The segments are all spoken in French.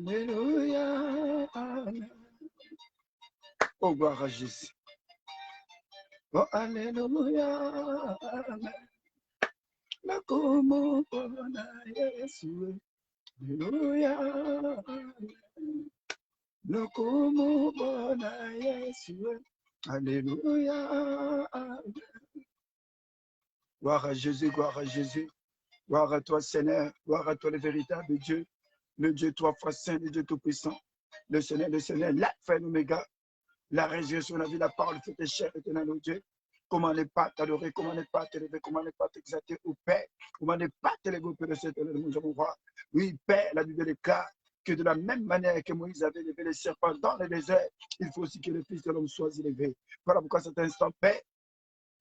Alléluia. Oh, gloire à Jésus. Oh, Alléluia. Nakumu bona Yesu. Alléluia. Nakumu bona Yesu. Alléluia. Gloire à Jésus, gloire à Jésus. Gloire à toi, Seigneur. Gloire à toi, le véritable Dieu. Le Dieu trois fois saint, le Dieu tout-puissant. Le Seigneur, l'Alpha et l'Oméga. La résurrection, la vie, la parole, faite chair, éternel, au Dieu. Comment ne pas t'adorer, comment ne pas t'élever, comment ne pas t'exalter au Père, comment ne pas t'élever au Père de cet éternel, mon roi. Oui, Père, la Bible déclare que de la même manière que Moïse avait élevé les serpents dans le désert, il faut aussi que le Fils de l'homme soit élevé. Voilà pourquoi cet instant, Père,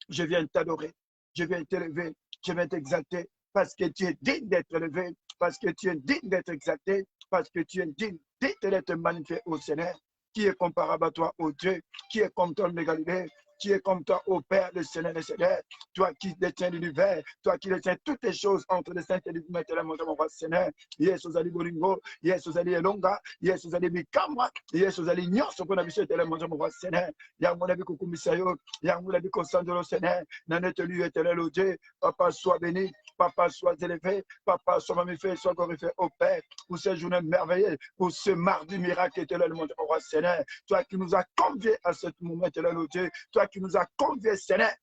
je viens t'adorer, je viens t'élever, je viens t'exalter, parce que tu es digne d'être élevé, parce que tu es digne d'être exalté, parce que tu es digne d'être magnifié au Seigneur. Qui est comparable à toi, ô Dieu, qui est comme toi, le Galilée, qui est comme toi, ô Père, le Seigneur des Seigneurs, toi qui détiens l'univers, toi qui détiens toutes les choses entre les saints et les humains, mon roi Seigneur. Yes, vous allez Boringo, yes, vous allez Elonga, yes, vous allez Bikamwa, yes, vous allez Nyon, ce qu'on a vu sur mon roi Seigneur. Y'a mon avis Kukumisayo, y'a mon avis Consandro Seigneur, nanette lui éternel, ô Dieu, papa soit béni, papa soit élevé, papa soit magnifié, soit glorifié au Père, pour cette journée merveilleuse, pour ce mardi miracle éternel, mon roi Seigneur. Toi qui nous as conviés à ce moment éternel, ô Dieu, toi qui nous as conviés, Seigneur,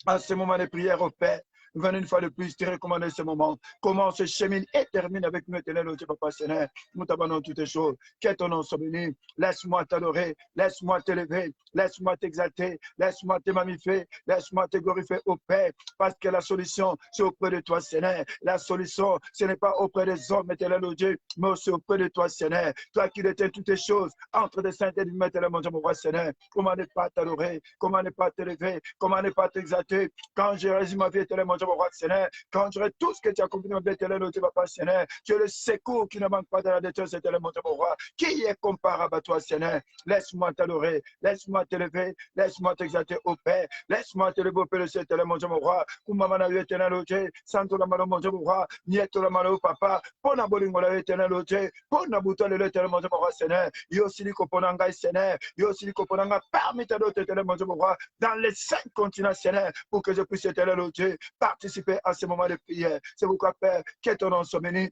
à ce moment de prière au Père. Venez une fois de plus te recommander ce moment. Comment se chemine et termine avec nous, éternel, ô Dieu, Papa Seigneur. Nous t'abandonnons toutes les choses. Que ton nom soit béni. Laisse-moi t'adorer. Laisse-moi t'élever. Laisse-moi t'exalter. Laisse-moi te magnifier. Laisse-moi te glorifier au Père. Parce que la solution, c'est auprès de toi, Seigneur. La solution, ce n'est pas auprès des hommes, éternel, ô Dieu, mais aussi auprès de toi, Seigneur. Toi qui détiens toutes les choses entre les saints et les humains, éternel, mon Dieu, mon roi, Seigneur. Comment ne pas t'adorer? Comment ne pas t'élever? Comment ne pas t'exalter? Quand je résume ma vie, éternel, mon Dieu, mon roi, Seigneur, quand j'aurai tout ce que tu as accompli, mon Dieu, éternel, mon Dieu, Papa, Seigneur, tu es le secours qui ne manque pas de la détresse, éternel, mon Dieu, mon roi. Qui est comparable à toi, Seigneur? Laisse-moi t'adorer, laisse-moi t'élever, laisse-moi t'exalter au Père, laisse-moi t'élever au Père, le Seigneur, éternel, mon Dieu, mon roi. Kumamana, éternel, mon Dieu, santo la malo, mon Dieu, mon roi, nieto la malo, papa, pona bolingo la éternel, mon Dieu, pona bouton le éternel, mon Dieu, mon roi, Seigneur, yo sili koponanga, Seigneur, yo sili koponanga, parmi tes d'autres, éternel, mon Dieu, mon roi, dans les 5 continents, Seigneur, pour que je puisse, éternel, mon Dieu, participer à ce moment de prière. C'est pourquoi, Père, que ton nom soit béni,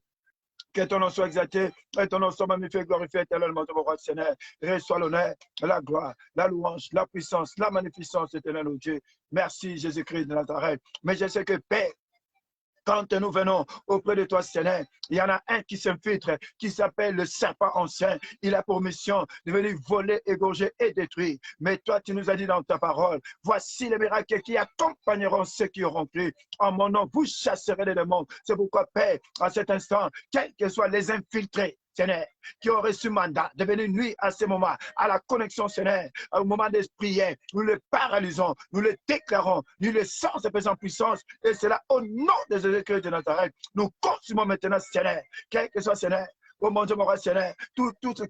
que ton nom soit exalté, que ton nom soit magnifié, glorifié, éternellement, mon roi Seigneur. Reçois l'honneur, la gloire, la louange, la puissance, la magnificence, éternel, mon Dieu. Merci, Jésus-Christ de Nazareth. Mais je sais que, Père, quand nous venons auprès de toi, Seigneur, il y en a un qui s'infiltre, qui s'appelle le serpent ancien. Il a pour mission de venir voler, égorger et détruire. Mais toi, tu nous as dit dans ta parole, voici les miracles qui accompagneront ceux qui auront cru. En mon nom, vous chasserez les démons. C'est pourquoi, Père, à cet instant, quels que soient les infiltrés, Seigneur, qui ont reçu mandat de venir nuire à ce moment, à la connexion, Seigneur, au moment des prières, nous les paralysons, nous les déclarons, nous les sens de en puissance, et c'est là au nom de Jésus-Christ de Nazareth, nous consumons maintenant, Seigneur, quel que soit, Seigneur, oh mon Dieu, mon roi, Seigneur, tout ce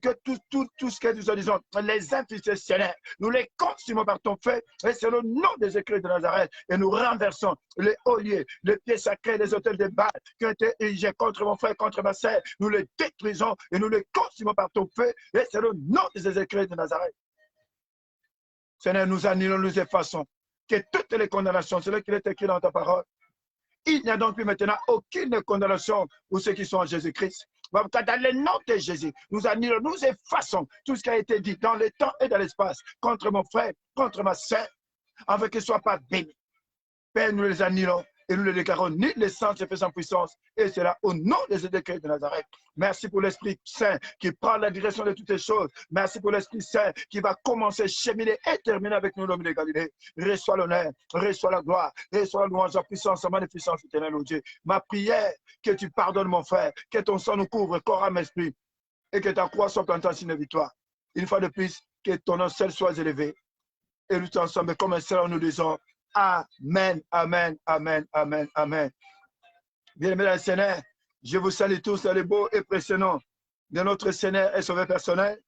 que nous disons, les infiltrés, Seigneur, nous les consumons par ton feu, et c'est le nom de Jésus-Christ de Nazareth, et nous renversons les hauts lieux, les pieds sacrés, les hôtels de Baal qui ont été érigés contre mon frère, contre ma sœur, nous les détruisons et nous les consumons par ton feu, et c'est le nom de Jésus-Christ de Nazareth. Seigneur, nous annulons, nous effaçons, que toutes les condamnations, c'est là qu'il est écrit dans ta parole. Il n'y a donc plus maintenant aucune condamnation pour ceux qui sont en Jésus-Christ. Dans le nom de Jésus, nous annulons, nous effaçons tout ce qui a été dit dans le temps et dans l'espace contre mon frère, contre ma sœur, afin qu'ils ne soient pas bénis. Père, nous les annulons et nous les déclarons ni les sens se fait sans puissance. Et c'est là au nom de Jésus-Christ de Nazareth. Merci pour l'Esprit Saint qui prend la direction de toutes les choses. Merci pour l'Esprit Saint qui va commencer, cheminer et terminer avec nous, l'homme de Galilée. Reçois l'honneur, reçois la gloire, reçois la louange, la puissance, la magnificence éternelle, oh Dieu. Ma prière, que tu pardonnes mon frère, que ton sang nous couvre, corps, âme, esprit, et que ta croix soit plantée en signe de victoire. Une fois de plus, que ton nom seul soit élevé. Et nous ensemble, comme un seul, nous disons Amen, Amen, Amen, Amen, Amen. Bien-aimés dans le Seigneur, je vous salue tous dans le beau et précieux nom de notre Seigneur et Sauveur personnel.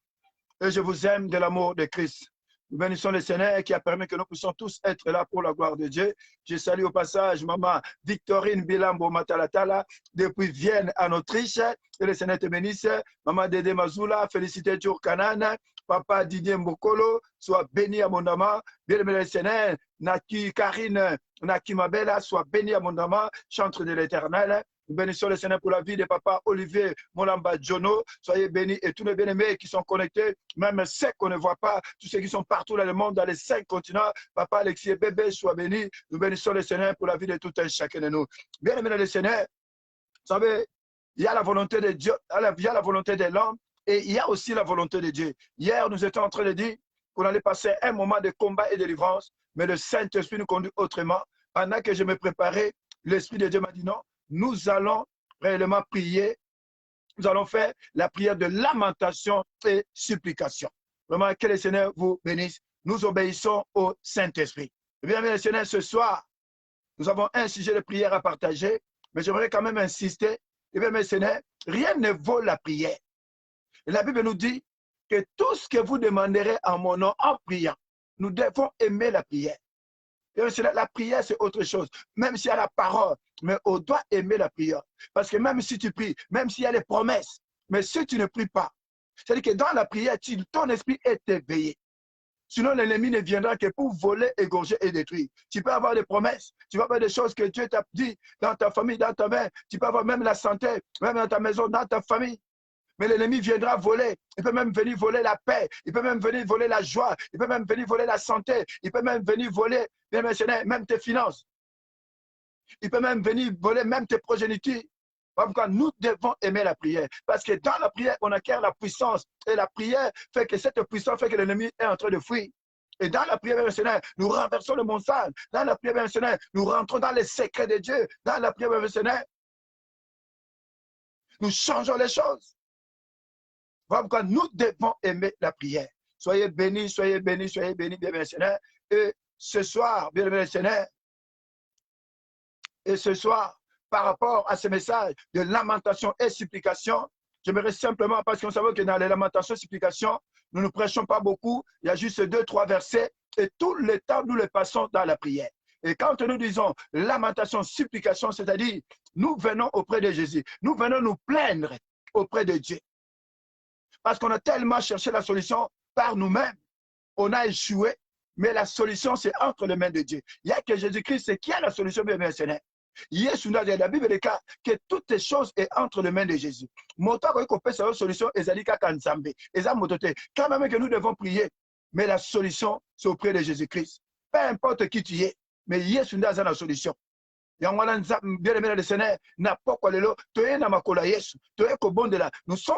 Et je vous aime de l'amour de Christ. Nous bénissons le Seigneur qui a permis que nous puissions tous être là pour la gloire de Dieu. Je salue au passage maman Victorine Bilambo Matalatala depuis Vienne en Autriche. Que le Seigneur te bénisse. Maman Dédé Mazoula, félicité Djour Kanan. Papa Didier Mbokolo, sois béni abondamment. Bien-aimé le Seigneur, Naki Karine, Naki Mabela, sois béni abondamment. Chantre de l'Éternel. Nous bénissons le Seigneur pour la vie de papa Olivier Molamba Jono. Soyez bénis et tous les bien-aimés qui sont connectés, même ceux qu'on ne voit pas, tous ceux qui sont partout dans le monde, dans les 5 continents. Papa Alexis et bébé, sois bénis. Nous bénissons le Seigneur pour la vie de tout un chacun de nous. Bien-aimés le Seigneur, vous savez, il y a la volonté de Dieu, il y a la volonté de l'homme et il y a aussi la volonté de Dieu. Hier, nous étions en train de dire qu'on allait passer un moment de combat et de délivrance, mais le Saint-Esprit nous conduit autrement. Pendant que je me préparais, l'Esprit de Dieu m'a dit non, nous allons réellement prier. Nous allons faire la prière de lamentation et supplication. Vraiment, que le Seigneur vous bénisse. Nous obéissons au Saint-Esprit. Bien, le Seigneur, ce soir, nous avons un sujet de prière à partager, mais j'aimerais quand même insister. Et bien, mes Seigneur, rien ne vaut la prière. Et la Bible nous dit que tout ce que vous demanderez en mon nom en priant, nous devons aimer la prière. Et la prière, c'est autre chose. Même s'il y a la parole, mais on doit aimer la prière. Parce que même si tu pries, même s'il y a les promesses, mais si tu ne pries pas, c'est-à-dire que dans la prière, ton esprit est éveillé. Sinon, l'ennemi ne viendra que pour voler, égorger et détruire. Tu peux avoir des promesses, tu peux avoir des choses que Dieu t'a dit dans ta famille, dans ta main. Tu peux avoir même la santé, même dans ta maison, dans ta famille. Mais l'ennemi viendra voler. Il peut même venir voler la paix. Il peut même venir voler la joie. Il peut même venir voler la santé. Il peut même venir voler, bien mentionné, même tes finances. Il peut même venir voler même tes progénitures. Pourquoi nous devons aimer la prière? Parce que dans la prière, on acquiert la puissance. Et la prière fait que cette puissance fait que l'ennemi est en train de fuir. Et dans la prière, bien mentionné, nous renversons le monstre. Dans la prière, bien mentionné, nous rentrons dans les secrets de Dieu. Dans la prière, bien mentionné, nous changeons les choses. Voilà pourquoi nous devons aimer la prière. Soyez bénis, soyez bénis, soyez bénis, bien aimé Seigneur. Et ce soir, bien aimé Seigneur, et ce soir, par rapport à ce message de lamentation et supplication, j'aimerais simplement, parce qu'on savait que dans les lamentations et supplications, nous ne prêchons pas beaucoup, il y a juste 2-3 versets, et tout le temps, nous le passons dans la prière. Et quand nous disons lamentation, supplication, c'est-à-dire, nous venons auprès de Jésus, nous venons nous plaindre auprès de Dieu. Parce qu'on a tellement cherché la solution par nous-mêmes. On a échoué, mais la solution, c'est entre les mains de Dieu. Il n'y a que Jésus-Christ qui a la solution, bien aimé Seigneur. La Bible dit que toutes les choses sont entre les mains de Jésus. Quand même que nous devons prier, mais la solution, c'est auprès de Jésus-Christ. Peu importe qui tu es, mais Yesu a la solution. Nous sommes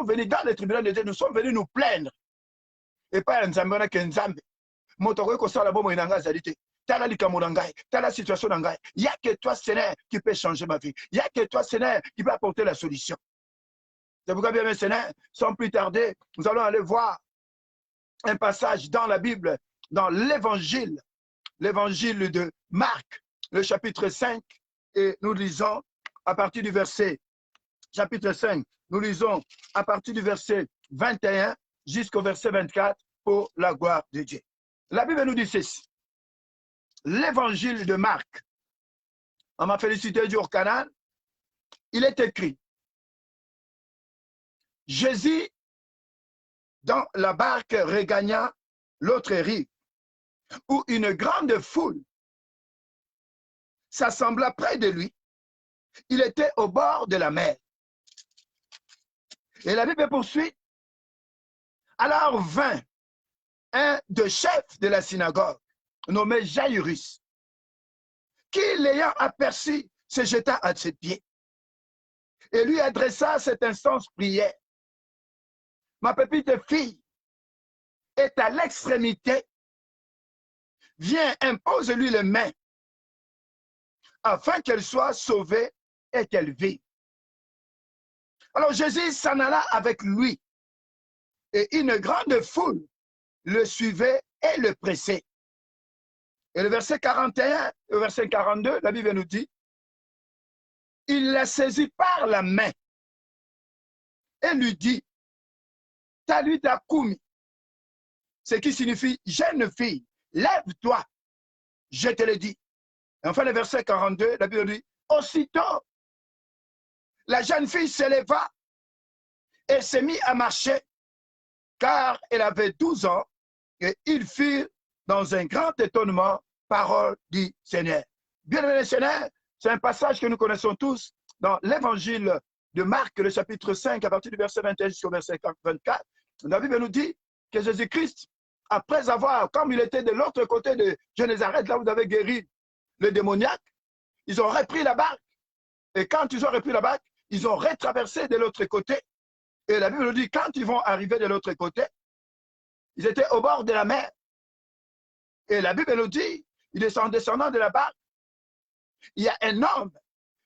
venus dans le tribunal de Dieu, nous sommes venus nous plaindre. Et pas un Nzambe que Nzambe. La situation il n'y a que toi, Seigneur, qui peut changer ma vie. Il n'y a que toi, Seigneur, qui peut apporter la solution. C'est pourquoi, bien, Seigneur, sans plus tarder, nous allons aller voir un passage dans la Bible, dans l'évangile de Marc, le chapitre 5. Et nous lisons à partir du verset, chapitre 5, nous lisons à partir du verset 21 jusqu'au verset 24 pour la gloire de Dieu. La Bible nous dit ceci. L'évangile de Marc, on m'a félicité du Canaan, il est écrit, Jésus, dans la barque, regagna l'autre rive, où une grande foule s'assembla près de lui. Il était au bord de la mer. Et la Bible poursuit. Alors vint un des chefs de la synagogue, nommé Jairus, qui, l'ayant aperçu, se jeta à ses pieds et lui adressa cette instance prière. Ma petite fille est à l'extrémité. Viens, impose-lui les mains afin qu'elle soit sauvée et qu'elle vive. Alors Jésus s'en alla avec lui et une grande foule le suivait et le pressait. Et le verset 41, le verset 42, la Bible nous dit, il la saisit par la main et lui dit, Talita Kumi, ce qui signifie, jeune fille, lève-toi, je te le dis. Et enfin, le verset 42, la Bible dit, aussitôt, la jeune fille se leva et se mit à marcher, car elle avait 12 ans, et ils furent dans un grand étonnement, parole du Seigneur. Bien aimé Seigneur, c'est un passage que nous connaissons tous dans l'évangile de Marc, le chapitre 5, à partir du verset 21 jusqu'au verset 24. La Bible nous dit que Jésus-Christ, après avoir, comme il était de l'autre côté de Génézareth, là où vous avez guéri le démoniaque, ils ont repris la barque. Et quand ils ont repris la barque, ils ont retraversé de l'autre côté. Et la Bible nous dit, quand ils vont arriver de l'autre côté, ils étaient au bord de la mer. Et la Bible nous dit, en descendant de la barque, il y a un homme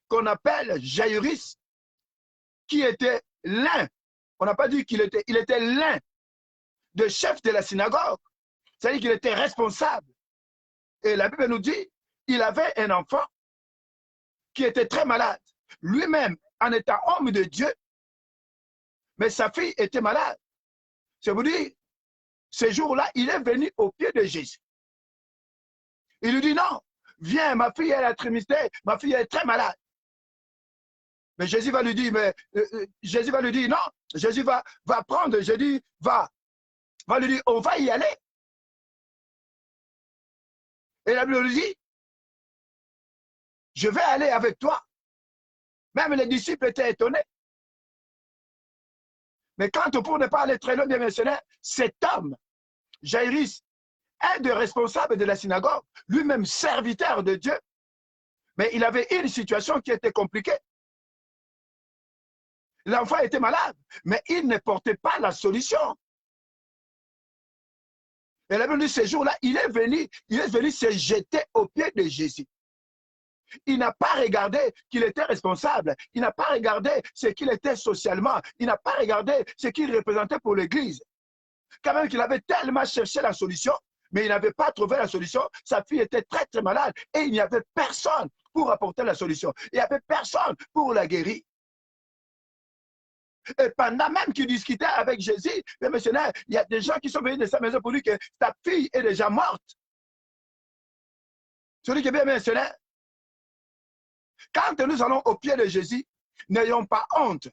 qu'on appelle Jairus, qui était l'un, on n'a pas dit qu'il était, il était l'un des chefs de la synagogue. C'est-à-dire qu'il était responsable. Et la Bible nous dit, il avait un enfant qui était très malade. Lui-même, en étant homme de Dieu, mais sa fille était malade. Je vous dis, ce jour-là, il est venu au pied de Jésus. Il lui dit, non, viens, ma fille est à l'extrémité, ma fille est très malade. Mais Jésus va lui dire, Jésus va lui dire, non, Jésus va prendre, Jésus va lui dire, on va y aller. Et la Bible lui dit, je vais aller avec toi. Même les disciples étaient étonnés. Mais quand pour ne pas aller très loin, bien mentionné, cet homme, Jairus, un des responsables de la synagogue, lui-même serviteur de Dieu, mais il avait une situation qui était compliquée. L'enfant était malade, mais il ne portait pas la solution. Et la Bible dit, ce jour-là, il est venu se jeter aux pieds de Jésus. Il n'a pas regardé qu'il était responsable. Il n'a pas regardé ce qu'il était socialement. Il n'a pas regardé ce qu'il représentait pour l'Église. Quand même qu'il avait tellement cherché la solution, mais il n'avait pas trouvé la solution. Sa fille était très, très malade et il n'y avait personne pour apporter la solution. Il n'y avait personne pour la guérir. Et pendant même qu'il discutait avec Jésus, le missionnaire, il y a des gens qui sont venus de sa maison pour dire que ta fille est déjà morte. Celui qui est bien missionnaire. Quand nous allons au pied de Jésus, n'ayons pas honte.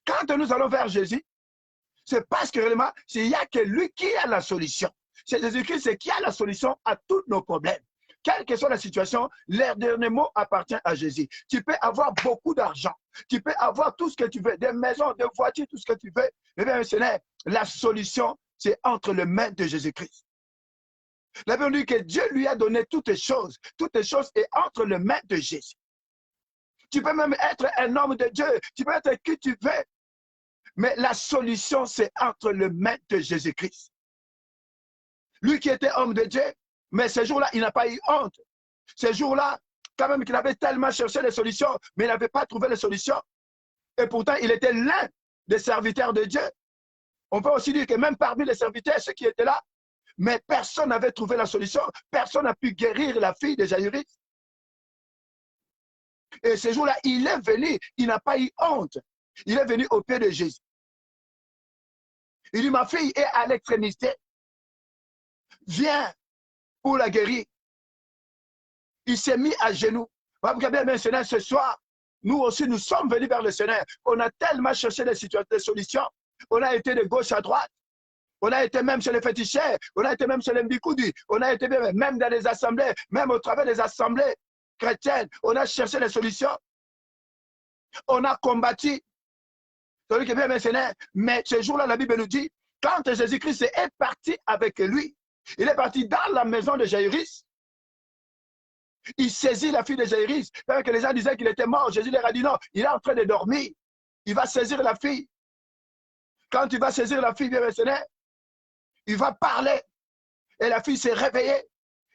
Quand nous allons vers Jésus, c'est parce que réellement, il n'y a que lui qui a la solution. C'est Jésus-Christ qui a la solution à tous nos problèmes. Quelle que soit la situation, leur dernier mot appartient à Jésus. Tu peux avoir beaucoup d'argent. Tu peux avoir tout ce que tu veux, des maisons, des voitures, tout ce que tu veux. Mais bien, missionnaire, la solution, c'est entre les mains de Jésus-Christ. La Bible dit que Dieu lui a donné toutes les choses. Toutes les choses sont entre les mains de Jésus. Tu peux même être un homme de Dieu. Tu peux être qui tu veux. Mais la solution, c'est entre les mains de Jésus-Christ. Lui qui était homme de Dieu, mais ce jour-là, il n'a pas eu honte. Ce jour-là, quand même qu'il avait tellement cherché les solutions, mais il n'avait pas trouvé les solutions. Et pourtant, il était l'un des serviteurs de Dieu. On peut aussi dire que même parmi les serviteurs, ceux qui étaient là, mais personne n'avait trouvé la solution. Personne n'a pu guérir la fille de Jairus. Et ce jour-là, il est venu, il n'a pas eu honte. Il est venu au pied de Jésus. Il dit, ma fille est à l'extrémité. Viens pour la guérir. Il s'est mis à genoux. Bien, Seigneur, ce soir, nous aussi, nous sommes venus vers le Seigneur. On a tellement cherché des solutions. On a été de gauche à droite. On a été même chez les féticheurs. On a été même chez les mbikoudi. On a été même dans les assemblées, même au travers des assemblées chrétiennes. On a cherché des solutions. On a combattu. Mais ce jour-là, la Bible nous dit, quand Jésus-Christ est parti avec lui, il est parti dans la maison de Jairus. Il saisit la fille de Jairus. Parce que les gens disaient qu'il était mort. Jésus leur a dit non, il est en train de dormir. Il va saisir la fille. Quand il va saisir la fille, bien missionnaire, il va parler. Et la fille s'est réveillée.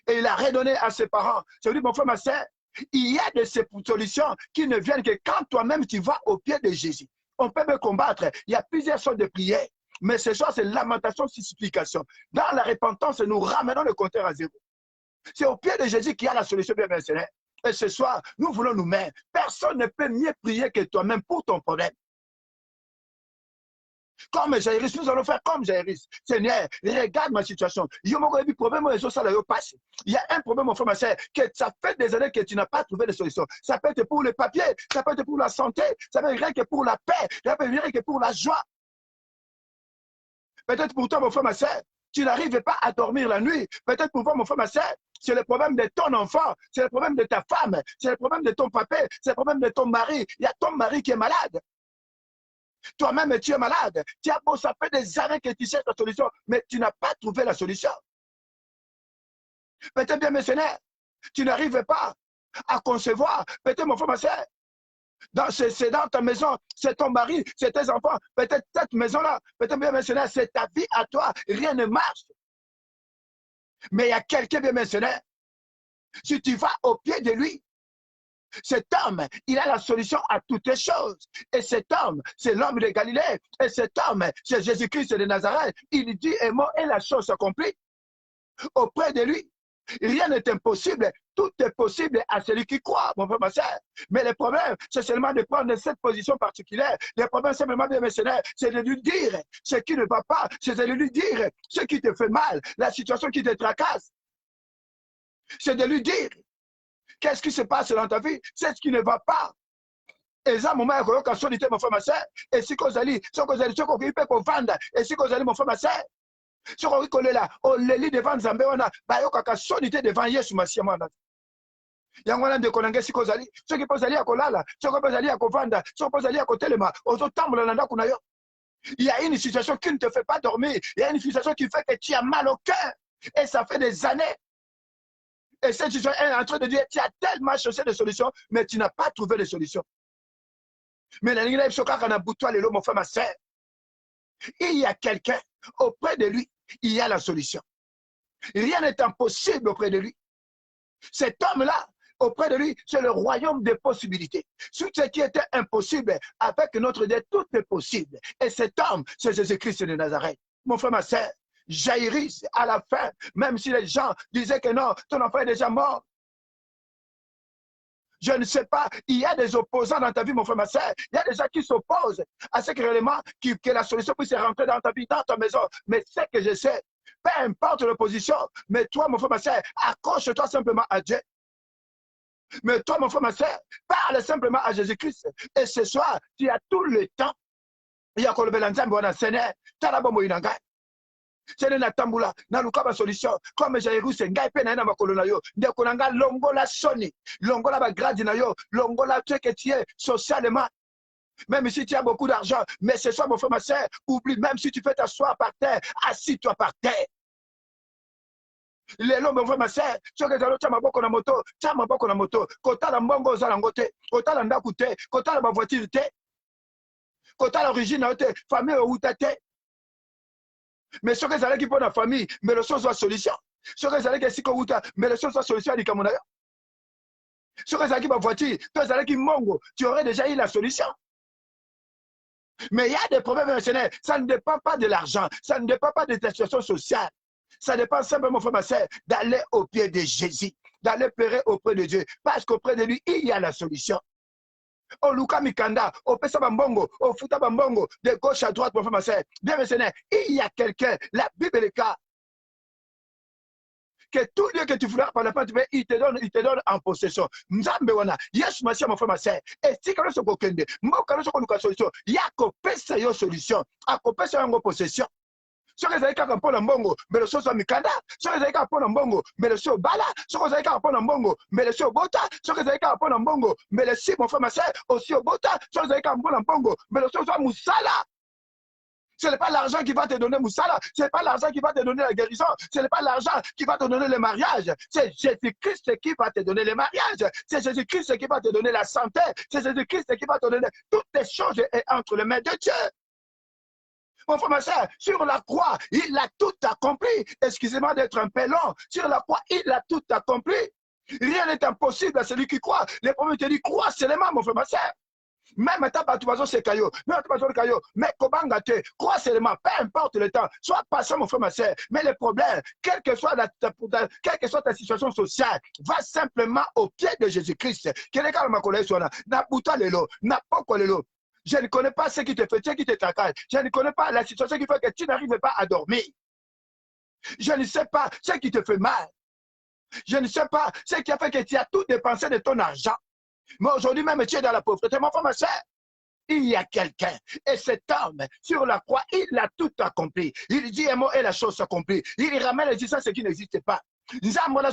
Et il a redonné à ses parents. Je vous dis, mon frère, ma soeur, il y a de ces solutions qui ne viennent que quand toi-même tu vas au pied de Jésus. On peut me combattre. Il y a plusieurs sortes de prières. Mais ce soir, c'est lamentation, supplication. Dans la repentance, nous ramenons le compteur à zéro. C'est au pied de Jésus qu'il y a la solution, bien missionnaire. Et ce soir, nous voulons nous mettre. Personne ne peut mieux prier que toi-même pour ton problème. Comme Jairus, nous allons faire comme Jairus. Seigneur, regarde ma situation. Il y a un problème, mon frère, ma soeur, que ça fait des années que tu n'as pas trouvé de solution. Ça peut être pour le papier, ça peut être pour la santé, ça peut être rien que pour la paix, ça peut être rien que pour la joie. Peut-être pour toi, mon frère, ma soeur, tu n'arrives pas à dormir la nuit. Peut-être pour toi, mon frère, ma soeur, c'est le problème de ton enfant, c'est le problème de ta femme, c'est le problème de ton papa, c'est le problème de ton mari. Il y a ton mari qui est malade. Toi-même, tu es malade. Tu as beau, ça fait des années que tu cherches la solution, mais tu n'as pas trouvé la solution. Peut-être bien, Seigneur, tu n'arrives pas à concevoir. Peut-être, mon frère, ma soeur, c'est dans ta maison, c'est ton mari, c'est tes enfants. Peut-être cette maison-là, peut-être bien, Seigneur, c'est ta vie à toi. Rien ne marche. Mais il y a quelqu'un, bien, Seigneur, si tu vas au pied de lui, cet homme, il a la solution à toutes les choses. Et cet homme, c'est l'homme de Galilée. Et cet homme, c'est Jésus-Christ de Nazareth. Il dit un mot et la chose s'accomplit. Auprès de lui, rien n'est impossible. Tout est possible à celui qui croit, mon frère, ma soeur. Mais le problème, c'est seulement de prendre cette position particulière. Le problème, simplement, bien missionnaire, c'est de lui dire ce qui ne va pas. C'est de lui dire ce qui te fait mal, la situation qui te tracasse. C'est de lui dire qu'est-ce qui se passe dans ta vie? C'est ce qui ne va pas. Et ça, mon frère, quand solité, mon frère, ma soeur, et si vous allez, si vous allez, si vous allez, vendre, et si vous allez, mon frère, ma soeur, si vous allez là, on les lit devant Zambé, on a, bah, yo, quand solité devant Yesu, ma soeur, moi, il y a un moyen de connaître si vous allez, ceux qui peuvent aller à Kolala, ceux qui peuvent aller à Kovanda, ceux qui peuvent aller à Kotelema, aux autres temps, il y a une situation qui ne te fait pas dormir, il y a une situation qui fait que tu as mal au cœur, et ça fait des années. Et cette situation est en train de dire, tu as tellement cherché des solutions, mais tu n'as pas trouvé de solution. Mais la ligne de mon frère, ma soeur, il y a quelqu'un auprès de lui, il y a la solution. Rien n'est impossible auprès de lui. Cet homme-là, auprès de lui, c'est le royaume des possibilités. Tout ce qui était impossible, avec notre Dieu, tout est possible. Et cet homme, c'est Jésus-Christ de Nazareth. Mon frère, ma soeur, Jairus, à la fin, même si les gens disaient que non, ton enfant est déjà mort. Je ne sais pas, il y a des opposants dans ta vie, mon frère, ma soeur. Il y a des gens qui s'opposent à ce que réellement, que la solution puisse rentrer dans ta vie, dans ta maison. Mais c'est que je sais, peu importe l'opposition, mais toi, mon frère, ma soeur, accroche-toi simplement à Dieu. Mais toi, mon frère, ma soeur, parle simplement à Jésus-Christ. Et ce soir, tu as tout le temps. Il y a encore le Seigneur, c'est na tambula na luka solution comme Jairus ngai pe na makolo na yo ndeko na nga longola soni longola ba grade na yo longola tu que tu es socialement. Même si tu as beaucoup d'argent, mais ce soir, mon frère, ma soeur, oublie, même si tu fais t'asseoir par terre, assis-toi par terre. Les mon frère, ma soeur, tu as ma boko na moto, tu as ma boko na moto, kota la mbongo za langote, kota la ndakute, kota la ma voiture te, kota l'origine na te, famille ou tate. Mais ce que ça qui pour la famille, mais le son soit solution. Ce que ça qui est mais le son soit solution à l'ikamonaya. Ce que ça qui va voiture, toi ça qui mongo, tu aurais déjà eu la solution. Mais il y a des problèmes émotionnels. Ça ne dépend pas de l'argent, ça ne dépend pas de ta situation sociale. Ça dépend simplement, frère, ma soeur, d'aller au pied de Jésus, d'aller pleurer auprès de Dieu. Parce qu'auprès de lui, il y a la solution. Au Luka Mikanda, au Pesa Bambongo, au Futa Bambongo, de gauche à droite, mon frère, ma soeur. Bien, mes seigneurs, il y a quelqu'un, la Bible est le cas, que tout lieu que tu voudras par la part, il te donne en possession. Nzambe wana, yes, ma soeur, mon frère, ma soeur. Et si quand on se kokende, moi, quand on se konuka solution, il y a qu'au Pesa yo solution, à qu'au Pesa yo possession. Ce que vous avez qu'à prendre mbongo, mais le chose mikanda. Ce que vous avez qu'à prendre mbongo, mais le chose bala. Ce que vous avez qu'à prendre mbongo, mais le chose bota. Ce que vous avez qu'à prendre mbongo, mais le si mon frère ma soeur aussi au bota. Ce que vous avez qu'à prendre mbongo, mais le chose musala. Ce n'est pas l'argent qui va te donner Moussala, ce n'est pas l'argent qui va te donner la guérison, ce n'est pas l'argent qui va te donner le mariage, c'est Jésus-Christ qui va te donner le mariage, c'est Jésus-Christ qui va te donner la santé, c'est Jésus-Christ qui va te donner toutes les choses entre les mains de Dieu. Mon frère, ma soeur, sur la croix, il a tout accompli. Excusez-moi d'être un peu long. Sur la croix, il a tout accompli. Rien n'est impossible à celui qui croit. Les premiers te disent, crois seulement, mon frère, ma soeur. Même ta batuazo c'est caillou, même ta batuazo caillou, mais kobanga te, crois seulement, peu importe le temps, sois patient, mon frère, ma soeur. Mais le problème, quelle que soit ta situation sociale, va simplement au pied de Jésus-Christ. Quel est le cas de ma collègue, na buta lelo, na poko lelo. Je ne connais pas ce qui te fait, ce qui te tracasse. Je ne connais pas la situation qui fait que tu n'arrives pas à dormir. Je ne sais pas ce qui te fait mal. Je ne sais pas ce qui a fait que tu as tout dépensé de ton argent. Mais aujourd'hui même, tu es dans la pauvreté. Mon frère, ma soeur, il y a quelqu'un. Et cet homme, sur la croix, il a tout accompli. Il dit un mot et la chose s'accomplit. Il ramène l'existence ce qui n'existe pas. Mon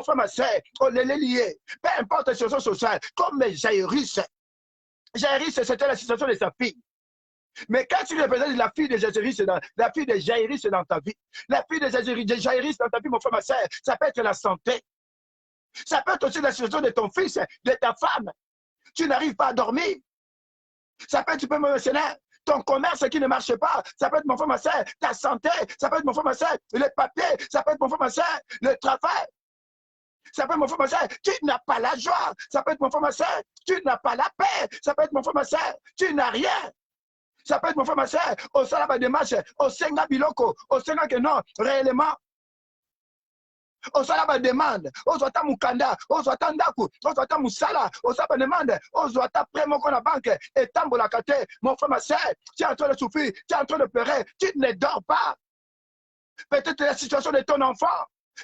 frère, ma soeur, on est lié. Peu importe la situation sociale, comme Jaïrus. Jaïrus, c'était la situation de sa fille. Mais quand tu représentes la fille de Jaïrus dans ta vie, la fille de Jaïrus dans ta vie, mon frère, ma soeur, ça peut être la santé. Ça peut être aussi la situation de ton fils, de ta femme. Tu n'arrives pas à dormir. Ça peut être, tu peux me mentionner, ton commerce qui ne marche pas. Ça peut être, mon frère, ma soeur, ta santé. Ça peut être, mon frère, ma soeur, les papiers. Ça peut être, mon frère, ma soeur, le travail. Ça peut être, mon frère, ma soeur, tu n'as pas la joie. Ça peut être, mon frère, ma soeur, tu n'as pas la paix. Ça peut être, mon frère, ma soeur, tu n'as rien. Ça peut être, mon frère, ma soeur, au salaba de marche, au senga biloko, au senga que non, réellement. Osala ba demande, ozwata mukanda, ozwata ndaku, ozwata musala, osala demande, ozwata prêt moko na banque, et tambola kate, mon frère, ma soeur, tu es en train de souffrir, tu es en train de pleurer, tu ne dors pas. Peut-être la situation de ton enfant,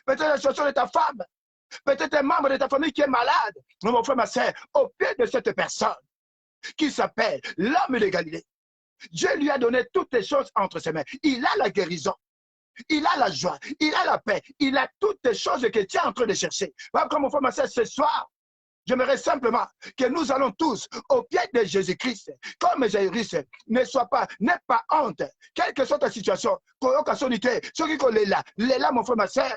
peut-être la situation de ta femme, peut-être un membre de ta famille qui est malade. Mais mon frère, ma soeur, au pied de cette personne qui s'appelle l'homme de Galilée, Dieu lui a donné toutes les choses entre ses mains. Il a la guérison. Il a la joie, il a la paix, il a toutes les choses que tu es en train de chercher. Comme mon frère, ma soeur, ce soir, j'aimerais simplement que nous allons tous au pied de Jésus-Christ, comme Jaïrus, n'aie pas honte, quelle que soit ta situation, ce qui mon frère, ma soeur,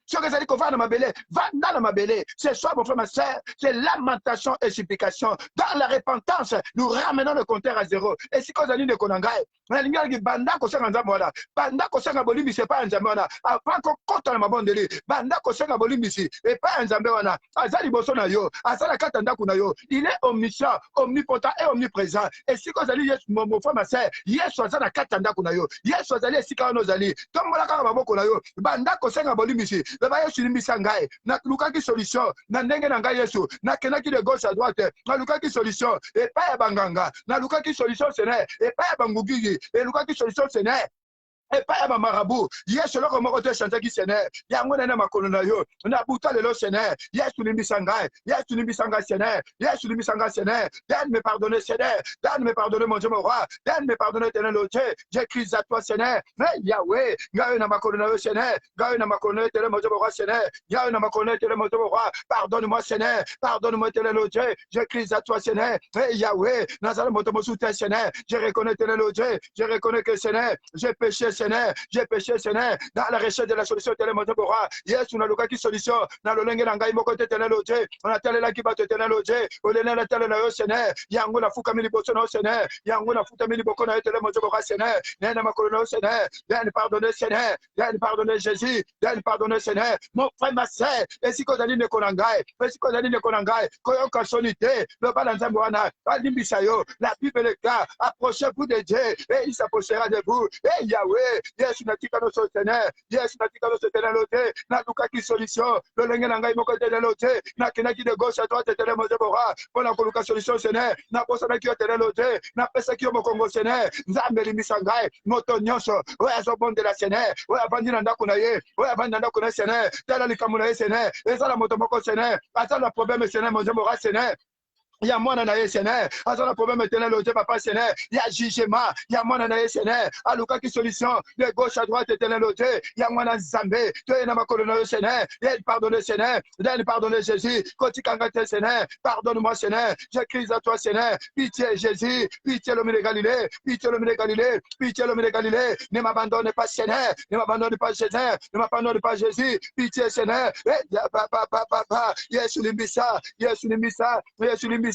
ce que ça dit qu'on va dans ma belée, va dans ma belée. Ce soir, mon frère, ma soeur, c'est lamentation et supplication. Dans la repentance, nous ramenons le compteur à zéro. Et si qu'on a dit de Konangaï, on a dit banda ko senga nzamona, banda ko senga bolimi c'est pas nzamona. Avant qu'on compte na mabondeli, banda ko senga bolimi si et pas nzamona. Azali bosona yo, azala katanda kuna yo. Il est omniscient, omnipotent et omniprésent. Et si qu'on a dit mon frère, ma soeur, yes azala katanda kuna yo. Yes azali si quand nous allons, tombola ka maboko na yo, banda ko senga bolimi si. Baba Yesu limbisa ngai na lukaki solution na ndenge na ngai Yesu na kenaki de gauche à droite na lukaki solution et pas ya banganga na lukaki solution sene et pas ya bangugigi et lukaki solution sene et pas ya marabout Yesu loko moko te chante ki sene yango na makolo na yo na buta lelo sene Yesu limbisa ngai sene Yesu limbisa ngai sene donne me pardonner sene donne me pardonner mon Dieu mon roi donne me pardonner éternel Dieu j'écris à toi sene mais Yahweh ngai na makolo na yo sene ngai na makolo na éternel mon Dieu mon roi sene ngai na makolo na éternel mon Dieu mon roi pardonne-moi sene pardonne-moi éternel Dieu j'écris à toi sene mais Yahweh nazala moto mosuta sene je reconnais éternel Dieu je reconnais que sene j'ai péché Seigneur, j'ai péché Seigneur, dans la recherche de la solution, éternel mon Dieu, yes, on a le cas qui solution, dans le lengue n'angai moko éternel Dieu, on a tel là qui bat éternel Dieu, on est là tel là Seigneur, yango na fuka mili bosono Seigneur, yango na fuka mili boko na éternel mon Dieu, Seigneur, n'ena makolo Seigneur, donne pardonner Seigneur, donne pardonner Jésus, donne pardonner Seigneur, mon frère ma sœur, et si qu'on a dit ne konangai, et si qu'on a dit ne konangai, koyo kasonité, le balanza moana, alimbisayo, la Bible est là, approchez-vous de Dieu, et il s'approchera de vous, et Yahweh. Yes, natika no sostener. Yes, natika no sostener l'autre. Na luka qui solution. Le lengue n'angai moko de l'autre. Na kenaki de gauche à droite de l'autre bora. Pour la luka solution sene. Na posa na kio de l'autre. Na pesa kio mo Congo sene. Nzambe limisangai. Moto nyonso. Oya zo bonde la sene. Oya bandi na ndako na ye. Oya bandi na ndako na sene. Tala likamu na ye sene. Eza la moto moko sene. Ata la problème sene mo bora sene. Il y a moi dans Seigneur, à la problème éternel au Dieu papa Seigneur, il y a jugement, il y a moi dans Seigneur, à Luka qui solution, de gauche à droite éternel au Dieu, il y a moi dans Zambé, tu es dans ma colonne Seigneur, il pardonne Seigneur, il pardonne Jésus, quand tu cangates Seigneur, pardonne-moi Seigneur, je crie à toi Seigneur, pitié Jésus, pitié l'homme de Galilée, pitié l'homme de Galilée, pitié l'homme de Galilée, ne m'abandonne pas Seigneur, ne m'abandonne pas Seigneur, ne m'abandonne pas Jésus, pitié Seigneur, Yesu limbisa, Yesu limbisa, Yesu limbisa.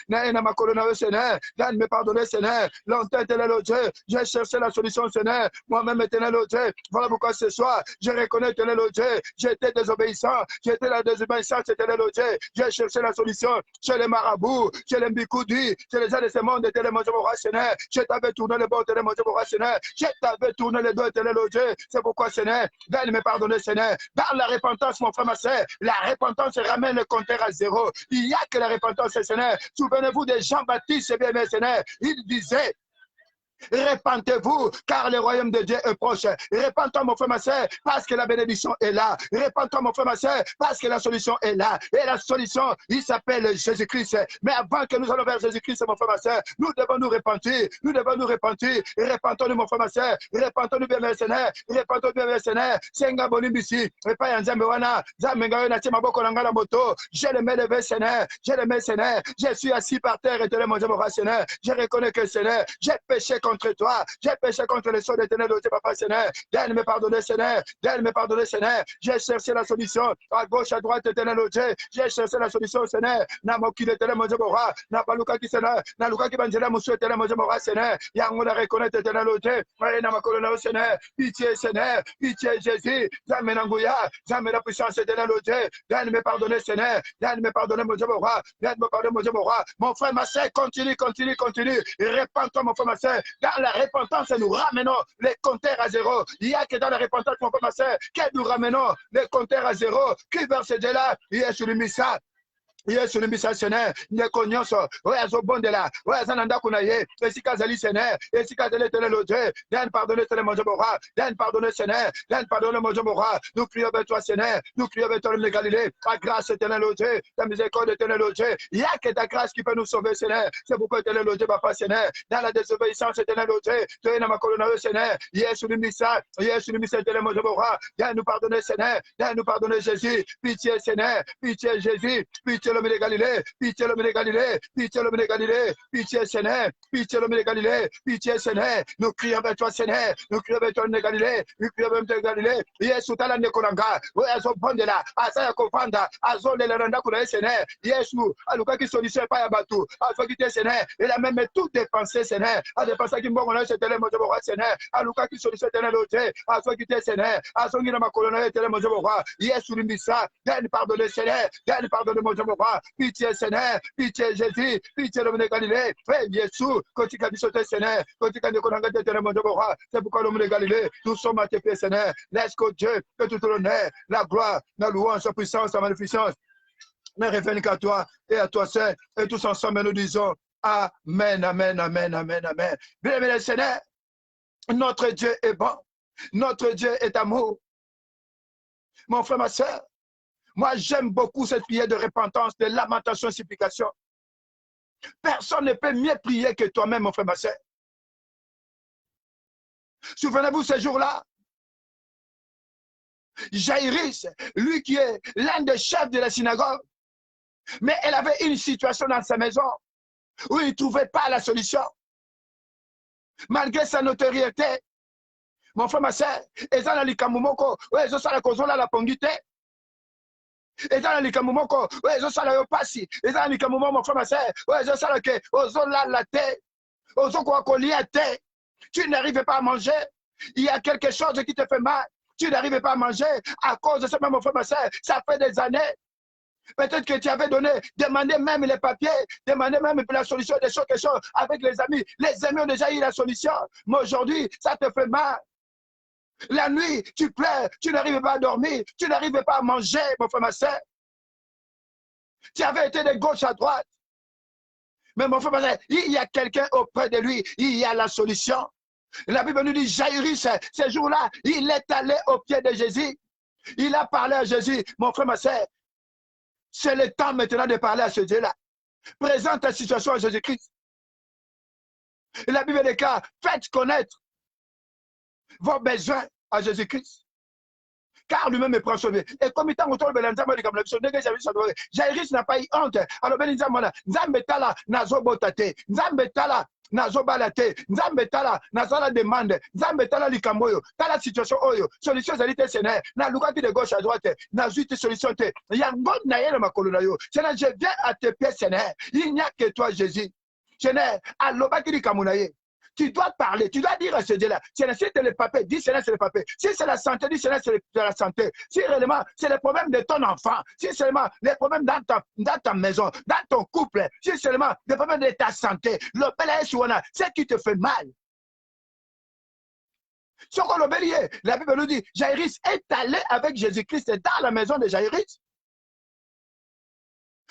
Na makolo na Seigneur, donne me pardonner Seigneur, longtemps éternel Dieu, j'ai cherché la solution Seigneur, moi-même éternel Dieu, voilà pourquoi ce soir, je reconnais éternel Dieu, j'étais désobéissant, j'étais la désobéissance éternel Dieu, j'ai cherché la solution chez les marabouts, chez les mbikoudi, chez les gens de ce monde éternel mon Dieu mon roi Seigneur, je t'avais tourné le bon éternel mon Dieu mon roi Seigneur, je t'avais tourné le dos éternel Dieu, c'est pourquoi Seigneur, donne me pardonner Seigneur, dans la repentance mon frère ma soeur, la repentance ramène le compteur à zéro, il n'y a que la repentance Seigneur, Seigneur. Souvenez-vous de Jean-Baptiste, bien-aimé, Seigneur. Il disait, répentez-vous, car le royaume de Dieu est proche. Répands-toi, mon frère, ma soeur, parce que la bénédiction est là. Répands-toi, mon frère, ma soeur, parce que la solution est là. Et la solution, il s'appelle Jésus-Christ. Mais avant que nous allons vers Jésus-Christ, mon frère, ma soeur, nous devons nous repentir. Nous devons nous repentir. Répentons-nous, mon frère, ma soeur. Répentons-nous, bien mercenaires. Répentons-nous, bien mercenaires. Senga Bonimbisi. Repa Yanzambewana. Zamengayo Natima Boko Nangala Moto. Je le mets levé, Seigneur. Je le mets, Seigneur. Je suis assis par terre et mon Dieu, mon Seigneur. Je reconnais que, Seigneur, j'ai péché contre toi. J'ai péché contre les sons d'éternel, Papa, Seigneur. Donne me pardonner, Seigneur. Donne me pardonner, Seigneur. J'ai cherché la solution. À gauche, à droite, éternel, Dieu. J'ai cherché la solution, Seigneur. Na moki d'éternel, mon Dieu, mon roi. Na paluka qui Seigneur. Na luka qui banjela, mon Dieu, éternel, mon Dieu, mon roi, Seigneur. Yango la reconnaître, éternel, Dieu. Maïe na ma colonne, Seigneur. Pitié, Seigneur. Pitié, Jésus. Jamais n'angouya. Jamais la puissance, éternel, Dieu. Donne me pardonner, Seigneur. Donne me pardonner, mon Dieu, mon roi. Donne me pardonner, mon Dieu, mon roi. Mon frère, ma soeur, continue, continue, continue. Répands-toi, mon frère, ma soeur. Dans la repentance, nous ramenons les compteurs à zéro. Il n'y a que dans la repentance, mon frère, ma soeur, que nous ramenons les compteurs à zéro. Qui vers ce Dieu-là, il est sur le missage. Yesu ni bisa Seigneur, nyeko nyonso, oya zo bondela, oya zananda kunaye, esika zali Seigneur, esika zali éternel Dieu, donne pardonner Seigneur mon Dieu mon roi, donne pardonner Seigneur, donne pardonner mon Dieu mon roi, nous crions vers toi Seigneur, nous crions vers toi le Galilée, ta grâce éternel Dieu, ta miséricorde éternel Dieu, il n'y a que ta grâce qui peut nous sauver Seigneur, c'est pourquoi éternel Dieu papa Seigneur, dans la désobéissance éternel Dieu, tu es dans ma colonne Seigneur, Yesu ni bisa éternel mon Dieu mon roi, donne nous pardonner Seigneur, donne nous pardonner Jésus, pitié Seigneur, pitié Jésus, pitié l'homme de Galilée, pitié l'homme de Galilée, pitié l'homme de Galilée, pitié Seigneur, pitié l'homme de Galilée, pitié Seigneur, nous crions vers toi Seigneur, nous crions vers toi de Galilée, nous crions vers toi de Galilée, Yesu tala nekonanga, we azo bondela, asa yakofanda, azo le randa kuna Seigneur, Yesu, aluka ki solution pas ya batu, azo ki te Seigneur, il a même tout dépensé Seigneur, a dépensé ki mbongo na Seigneur, mon Dieu roi Seigneur, aluka ki solution Seigneur l'autre, azo ki te Seigneur, azo ngi na makolona Seigneur mon Dieu roi, Yesu limbisa, donne pardonner Seigneur, donne pardonner mon Dieu roi. Pitié Seigneur, pitié Jésus, pitié l'homme de Galilée, frère Jésus, quand tu as dit Seigneur, quand tu as dit qu'on a gagné mon Dieu, c'est pourquoi l'homme de Galilée, nous sommes à tes pieds Seigneur, laisse que Dieu, que tout l'honneur, la gloire, la louange, la puissance, la magnificence, mais revienne qu'à toi et à toi seul, et tous ensemble nous disons Amen, Amen, Amen, Amen, Amen. Bien-aimé Seigneur, notre Dieu est bon, notre Dieu est amour. Mon frère, ma soeur, moi, j'aime beaucoup cette prière de repentance, de lamentation, supplication. Personne ne peut mieux prier que toi-même, mon frère, ma soeur. Souvenez-vous ce jour-là, Jaïrus, lui qui est l'un des chefs de la synagogue, mais elle avait une situation dans sa maison où il ne trouvait pas la solution. Malgré sa notoriété, mon frère, ma soeur, ils ont likamumoko, ils ont la pongité. Et dans les camomoko, ils ont ça là passé. Et dans les camomoko, mon frère, ma soeur, ils ont ça là que, ils ont là la tête, ils ont quoi qu'on lit à tête. Tu n'arrives pas à manger. Il y a quelque chose qui te fait mal. Tu n'arrives pas à manger à cause de ça, mon frère, ma soeur. Ça fait des années. Peut-être que tu avais donné, demandé même les papiers, demandé même la solution des choses avec les amis. Les amis ont déjà eu la solution. Mais aujourd'hui, ça te fait mal. La nuit, tu pleures, tu n'arrives pas à dormir, tu n'arrives pas à manger, mon frère, ma soeur. Tu avais été de gauche à droite. Mais mon frère, ma soeur, il y a quelqu'un auprès de lui, il y a la solution. La Bible nous dit, Jaïrus, ce jour-là, il est allé au pied de Jésus. Il a parlé à Jésus. Mon frère, ma soeur, c'est le temps maintenant de parler à ce Dieu-là. Présente ta situation à Jésus-Christ. La Bible des cas, faites connaître vos besoins à Jésus-Christ. Car lui-même prend son vie. Et comme il t'a montré le Belanzama de Kamlapso, Jaïrus n'a pas eu honte. Alors, Benizamona, Nzambetala, Nazobotate, Nzambetala, Nazobalate, Nzambetala, Nazala demande, Nzambetala likamboyo, t'as la situation oyo, solution zalite Seigneur, na lukati de gauche à droite, na zuite solution te, yangon na yele makolona yo, Seigneur, je viens à tes pieds, Seigneur, il n'y a que toi, Jésus. Seigneur, alobaki likamunaye. Tu dois parler, tu dois dire à ce Dieu-là, si c'est le papier, dis Seigneur, c'est le papier. Si c'est la santé, dis Seigneur, c'est la santé. Si réellement, c'est le problème de ton enfant, si seulement les problèmes dans ta maison, dans ton couple, si seulement les problèmes de ta santé, le pèlerin, c'est qui te fait mal. Ce qu'on le bélier, la Bible nous dit, Jaïrus est allé avec Jésus-Christ dans la maison de Jaïrus.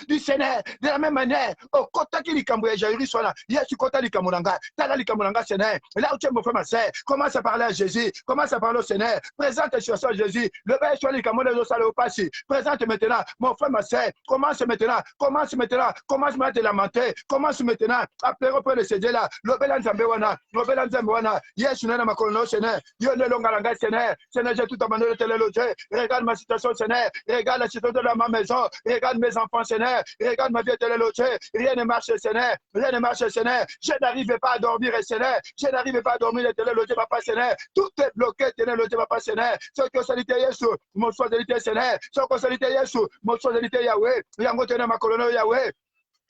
du Seigneur. De la même manière, au côté qui est Camboué, Jairi Sona, Yesu Kota Likamunanga, Tala Likamunanga Seigneur. Là où tu es mon frère, ma soeur, commence à parler à Jésus, commence à parler au Seigneur. Présente ta situation à Jésus. Le Père soit Likamone de Salo Passi. Présente maintenant, mon frère, ma soeur, commence maintenant, commence maintenant, commence maintenant à te lamenter, commence maintenant à pleurer auprès de ces dieux-là. Le Père Nzambewana, le Père Nzambewana, Yesu Nana Makolono Seigneur, Yone Longalanga Seigneur, Seigneur, j'ai tout abandonné de te loger. Regarde ma situation, Seigneur, regarde la situation de ma maison, regarde mes enfants, Seigneur, regarde ma vie de te loger. Rien ne marche, Seigneur, rien ne marche, Seigneur. Je n'arrive pas à dormir, Seigneur, je n'arrive pas à dormir de te loger, Papa, Seigneur. Tout est bloqué, te loger, Papa, Seigneur. Ce que salité Yesu, mon choix de l'ité, Seigneur. Ce que salité Yesu, mon choix de l'ité, Yahweh. Yango tene ma colono, Yahweh.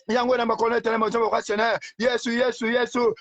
Yango na makolo tele mozo kwa Seigneur. Yesu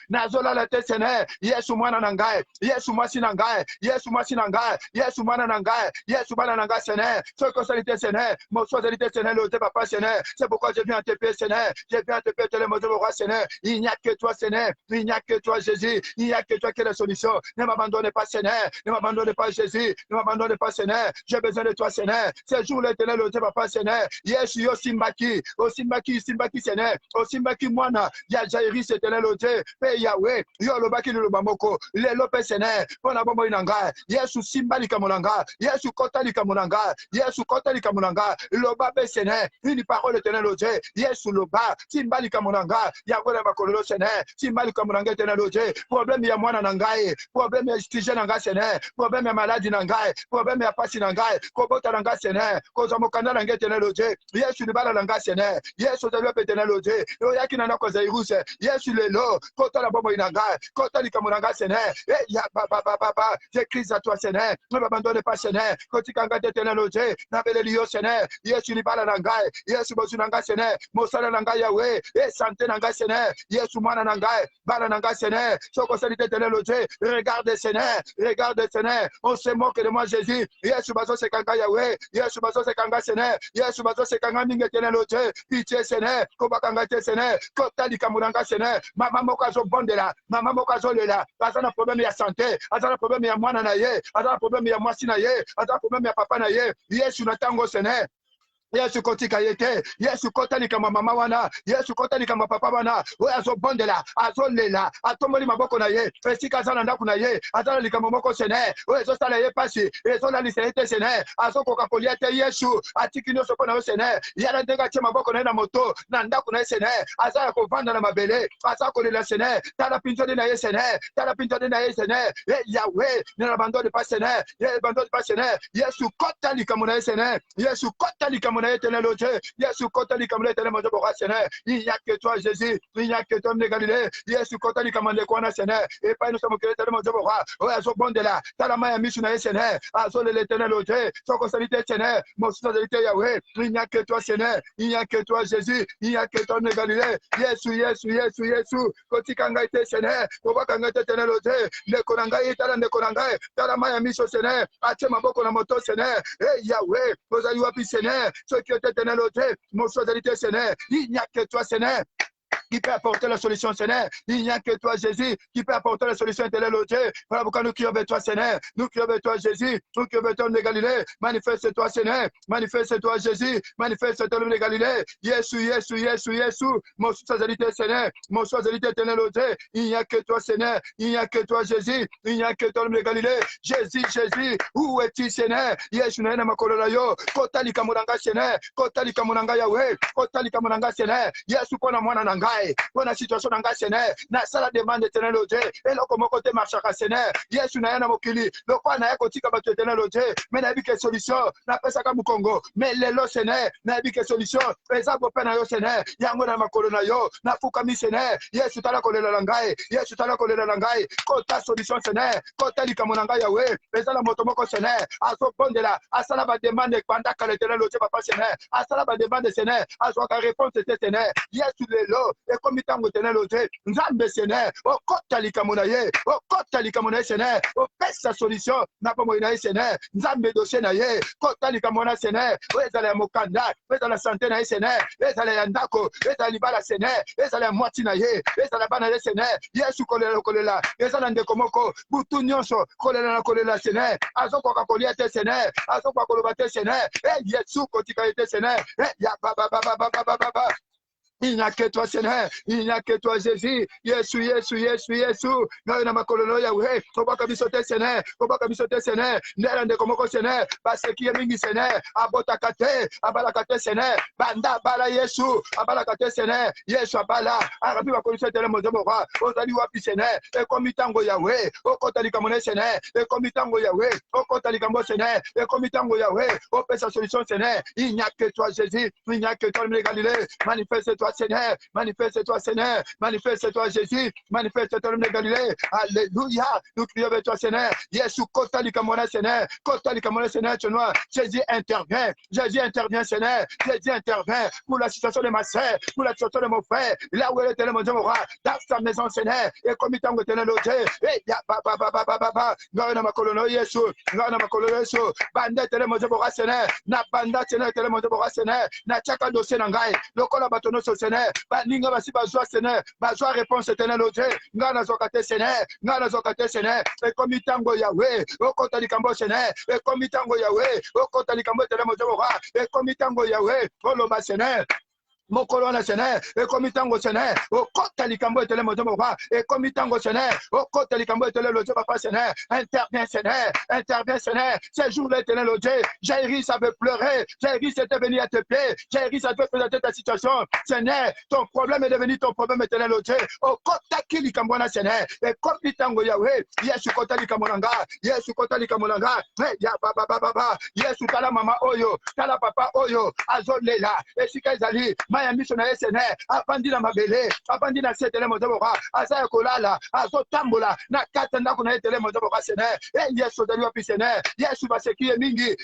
nazola la tete Seigneur. Yesu mwana nangaye, Yesu mwasi nangaye, Yesu mwasi nangaye, Yesu mwana nangaye, Yesu mwana nangaye Seigneur. Ce que salité Seigneur, mon choix de l'ité Seigneur, le Papa Seigneur. C'est pourquoi je viens à te payer Seigneur. Je viens à te payer tele mozo kwa Seigneur. Il n'y a que toi Seigneur, il n'y a que toi Jésus, il n'y a que toi qui es la solution. Ne m'abandonne pas Seigneur, ne m'abandonne pas Jésus, ne m'abandonne pas Seigneur. J'ai besoin de toi Seigneur. Ce jour l'éternel le Papa Seigneur. Yesu yo simbaki, simbaki Seigneur. Osimbaki mwana ya Jairi Éternel Dieu pe Yahweh yo lobaki le bamoko le lope Seigneur pona bombo inanga Yesu simbali kamonanga Yesu kotali kamonanga Yesu kotali kamonanga loba be Seigneur une parole Éternel Dieu Yesu loba simbali kamonanga Yahweh na bakolo Seigneur simbali kamonanga Éternel Dieu problème ya mwana nangaye problème ya stige nanga Seigneur problème ya maladie nangaye problème ya pasi nangaye kobota nanga Seigneur kozamokanda nanga Éternel Dieu Yesu libala nanga Seigneur Yesu talope Éternel Dieu oyaki na ndako zairuse Yesu lelo kota la bombo inanga kota likamonanga Seigneur ya papa j'écris à toi Seigneur ne m'abandonne pas Seigneur kotikanga Éternel Dieu na belelio Seigneur Yesu libala nanga Yesu bozu nanga Seigneur mosala nanga Yahweh et santé nanga Seigneur Yesu mwana nanga bala nanga Seigneur soko salite Éternel Dieu regarde Seigneur on se moque de moi Jésus Yesu bazo sekanga Yahweh Yesu bazo sekanga Seigneur Yesu bazo sekanga mingi Éternel Dieu pitié Seigneur kobakanga Seigneur, kotali kamunanga Seigneur, mama moko azobondela, mama moko azolela, azana problème ya santé, azana problème ya mwana na ye, azana problème ya mwasi na ye, azana problème ya papa na ye, Yesu na tango Seigneur. Yesu kotika yete, Yesu kotali kama mama wana, Yesu kotali kama papa wana, oya azobondela, azolela, atomoli maboko na ye, esika azana ndaku na ye, azana likama moko Seigneur, oya azosala ye pasi, ezola lisete Seigneur, azokoka kolia te Yesu, atiki nyonso pona yo Seigneur, yala ndenge atie maboko na ye na moto, na ndaku na ye Seigneur, azala kovanda na mabele, azala kolela Seigneur, tala pinzoni na ye Seigneur, tala pinzoni na ye Seigneur, Yahweh, ne l'abandonne pas Seigneur, ne l'abandonne pas Seigneur, Yesu kotali kama na ye Seigneur, Yesu kotali kama Éternel Dieu, Yesu kotali kama Éternel mon Dieu Seigneur, il n'y a que toi Jésus, il n'y a que toi de Galilée, Yesu kotali kama de quoi Seigneur, et pas nous sommes que Éternel mon Dieu ouais azo bondela, tala maya misuna Seigneur, azo l'Éternel Dieu, son consolité Seigneur, mon consolité Yahweh, il n'y a que toi Seigneur, il n'y a que toi Jésus, il n'y a que toi de Galilée, Yesu, kotikanga ite Seigneur, kobakanga Éternel Dieu, le konanga tala maya miso Seigneur, atie maboko na moto Seigneur, et Yahweh, ozali wapi Seigneur, qui est éternel au Dieu, mon choix Seigneur, il n'y a que toi Seigneur qui peut apporter la solution, Seigneur. Il n'y a que toi, Jésus, qui peut apporter la solution éternelle au Dieu. Voilà pourquoi nous crions vers toi, Seigneur. Nous crions vers toi, Jésus. Nous crions vers toi, de Galilée. Manifeste-toi, Seigneur. Manifeste-toi, Jésus. Manifeste-toi, de Galilée. Yesu. Mon choix Seigneur. Mon choix éternel au Dieu. Il n'y a que toi, Seigneur. Il n'y a que toi, Jésus. Il n'y a que toi, de Galilée. Jésus. Où es-tu, Seigneur? Yesu, na makolola yo. Kotali kamuranga, Seigneur. Kotali kamuranga, Yahweh. Kotali kamuranga, Seigneur. Yesu, kona mwana nanga. Pour la situation dans le Seigneur, na sala demande éternel au Dieu, et là comme côté marche à Seigneur, Yesu na yana mokili, le quoi na yako tika bato éternel au Dieu, mais na bi que solution, na pesa ka Congo, mais le lo Seigneur, na bi que solution, pesa bo pena yo Seigneur, yango na makolo na yo, na fuka mi Seigneur, Yesu tala kolela langai, Yesu tala kolela langai, kota solution Seigneur, kota likamonanga Yahweh, pesa la motomoko Seigneur, aso bondela, asala ba demande kwanda ka l'éternel au Dieu papa Seigneur, asala ba demande Seigneur, aso ka réponse Seigneur, Yesu le lo et comme tango tenel ote nzambe Seigneur okota likambo na ye Seigneur opesa solution na pomoi na ye Seigneur nzambe dossier na ye kota likambo na Seigneur ezala ya mokanda ezala santé na ye Seigneur ezala ya ndako ezala libala Seigneur ezala ya mwati na ye ezala bana ye Seigneur Yesu kolela ezala ndeko moko butu nyonso kolela Seigneur azokoka kolia te Seigneur azokoka koloba te Seigneur Yesu kotika ete Seigneur ya baba il n'y a que toi, Seigneur. Il n'y a que toi, Jésus. Yesu. Nous na makolo Yahweh. Koba kabisote Seigneur. Koba kabisote Seigneur. Nderande komoko Seigneur. Parce qui est mingi Seigneur. Abota kate. Abala kate Seigneur. Banda bala Yesu. Abala kate Seigneur. Yesu abala. Arabi wa kolise tele mozomo wa. Ozali wapi Seigneur. E komitango Yahweh. Okota likamone Seigneur. E komitango Yahweh. Okota likambo Seigneur. E komitango Yahweh. Opesa solution Seigneur. Il n'y a que toi, Jésus. Il n'y a que toi, le Galilée. Manifeste-toi Seigneur, manifeste-toi Seigneur, manifeste-toi Jésus, manifeste-toi le Galilée. Alléluia. Nous crions avec toi Seigneur. Yesu kota likamona Seigneur. Kota likamona Seigneur tu vois. Jésus intervient. Seigneur. Jésus intervient pour la situation de ma sœur, pour la situation de mon frère. Là où elle était le monde dans sa maison Seigneur. Et comme il t'a envoyé logé. Et ya baba. Ngana makolono Yesu. Ngana makolono Yesu. Bande tele monde Seigneur. Na banda Seigneur tele monde Seigneur. Na chaka dossier nangai. Lokola batono Seigneur, baninga basi bazwa Seigneur, bazwa réponse éternelle au Dieu, ngana zokate Seigneur, et comme itango Yahweh, okota likambo Seigneur, et comme itango Yahweh, okota likambo tele mojo wa, et comme itango Yahweh, oloba Seigneur. Mokolona Seigneur, et comme itango Seigneur, okota likambo tele mojo wa, et comme itango Seigneur, okota likambo tele lojo papa Seigneur, intervient Seigneur, ces jours-là éternel au Dieu, Jairus avait pleuré, Jairus était venu à tes pieds, Jairus a présenté ta situation, Seigneur, ton problème est devenu ton problème éternel au Dieu, okota ki likambo na Seigneur, et comme itango Yahweh, Yesu kota likambo nanga, ya baba, Yesu tala mama oyo, tala papa oyo, azolela, esika ezali, maya misona ye Seigneur, abandi na mabele, abandi na setele mozoboka, azaya kolala, azotambola, na kata ndako na etele mozoboka Seigneur, Yesu dali wapi Seigneur, Yesu basekiye mingi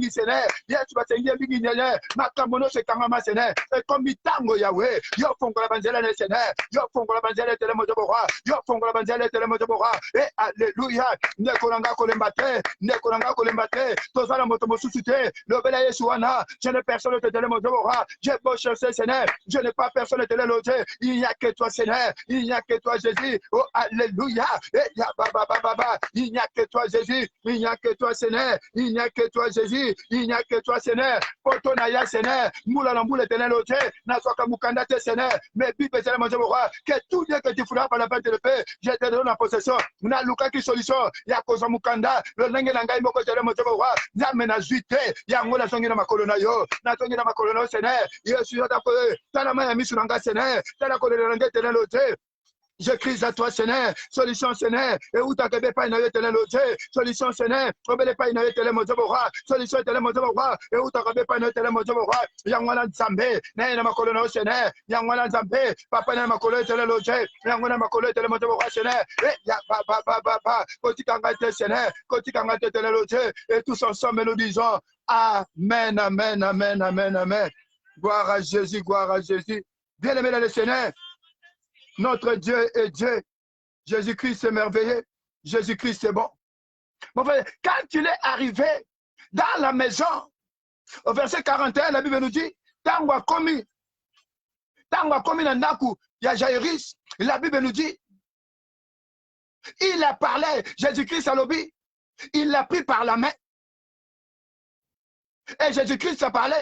Seigneur, Yesu basekiye mingi Seigneur, makambo no sekangama Seigneur, et comme itango Yahweh, yo fongola banzela na Seigneur, yo fongola banzela etele mozoboka, yo fongola banzela etele mozoboka, et alléluia, nekolanga kolembate, tozala moto mosusu te, lobela Yesu wana, je n'ai personne te tele mozoboka, j'ai beau chercher Seigneur, je n'ai pas personne te loger, il n'y a que toi Seigneur, il n'y a que toi Jésus, oh alléluia, et ya baba, il n'y a que toi Jésus, il n'y a que toi Seigneur, il n'y a que toi Jésus, il n'y a que toi Seigneur, Potonaya Seigneur, moula l'amboule te loger, nasoka mukanda te Seigneur, mais bibe Seigneur mon Dieu, que tout Dieu que tu feras par la peine de le paix, je te donne en possession, na luka ki solution, ya koza mukanda, le nenge nangai moko te mon Dieu, nzambe na zuite, ya ngola songi na makolo na yo, na songi na makolo na Seigneur, Yesu yota ko, tala maya misu nanga Seigneur, tala ko le nenge te loger. Je crie à toi, Seigneur, solution, Seigneur, et où t'as que pas une loge, solution, Seigneur, obéis pas une mozobora, solution, mozobora, et où t'as que pas une mozobora, Yangwana Zambe, Nana Makolo, Seigneur, Yangwana Zambe, Papa Namakolo, loge, Yangwana Makolo, mozobora, Seigneur, et ya papa, Kotikangate, Seigneur, Kotikangate, loge, et tous ensemble nous disons, Amen, Amen, Amen, Amen, Amen. Gloire à Jésus, gloire à Jésus. Bien-aimé dans le Seigneur. Notre Dieu est Dieu. Jésus-Christ est merveilleux. Jésus-Christ est bon. Mon frère, quand il est arrivé dans la maison, au verset 41, la Bible nous dit, Tangwa komi nandaku, il y a Jairus, la Bible nous dit, il a parlé, Jésus-Christ a lobby, il l'a pris par la main. Et Jésus-Christ a parlé.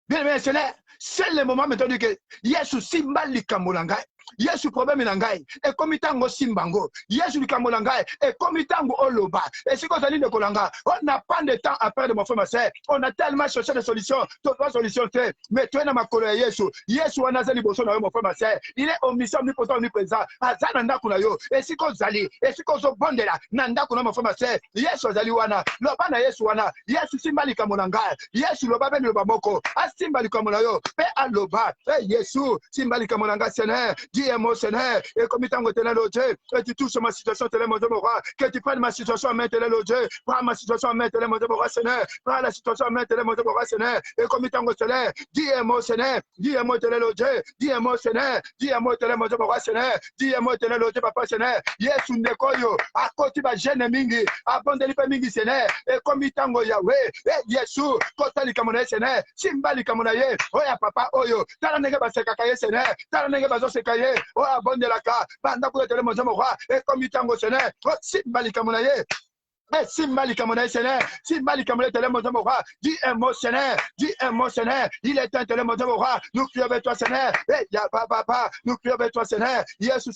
Bien aimé Seigneur, c'est le moment maintenant que Yesu simba likambo nangai. Yesu problème nangai. Et comme itango simbango. Yesu likambo nangai. Et comme itango oloba. Et si qu'on s'aligne de kolanga, on n'a pas de temps à perdre mon frère ma sœur. On a tellement cherché des solutions. Toute solution c'est. Mais tu es dans ma colère Yesu. Yesu anazali boso na mon frère ma sœur. Il est omniscient, omnipotent, omniprésent. Azana ndakuna yo. Et si qu'on zali. Et si qu'on se bonde là. Nandakuna mon frère ma sœur. Yesu azali wana. Loba na Yesu wana. Yesu simba likambo nangai. Yesu loba ben loba moko. Asimba likambo na yo. Pe aloba. Yesu simba likambo nangai Seigneur. dis un mot, Seigneur, et comme il t'a logé, et tu touches ma situation, mon Dieu, mon roi, que tu prennes ma situation en main, logé, prends ma situation en main, mon Dieu, mon roi, Seigneur, prends la situation en main, mon Dieu, mon roi, Seigneur, et comme il t'a Seigneur, dis un mot, Seigneur, dis un mot, logé, dis un mot, Seigneur, dis un mot, mon Dieu, mon roi, Seigneur, dis un mot, logé, papa, Seigneur, yes, une décoyo, à côté de jeune mingi, abondé pas mingi, Seigneur, et comme il t'a Yahweh, et Yesu, kota likamona, Seigneur, simba likamona, oya papa, oyo, tala nege basekakaye, Seigneur, tala nege bazosekaye, oya abondé la ka, banda pour le mon Dieu, mon roi, et comme il t'a Seigneur, simba likamona, si Malika mon Seigneur, si Malika mon roi, dis un mot Seigneur, dis un mot Seigneur, il est un tel mon roi, nous crions avec toi Seigneur, et ya papa, nous crions avec toi Seigneur, Yesu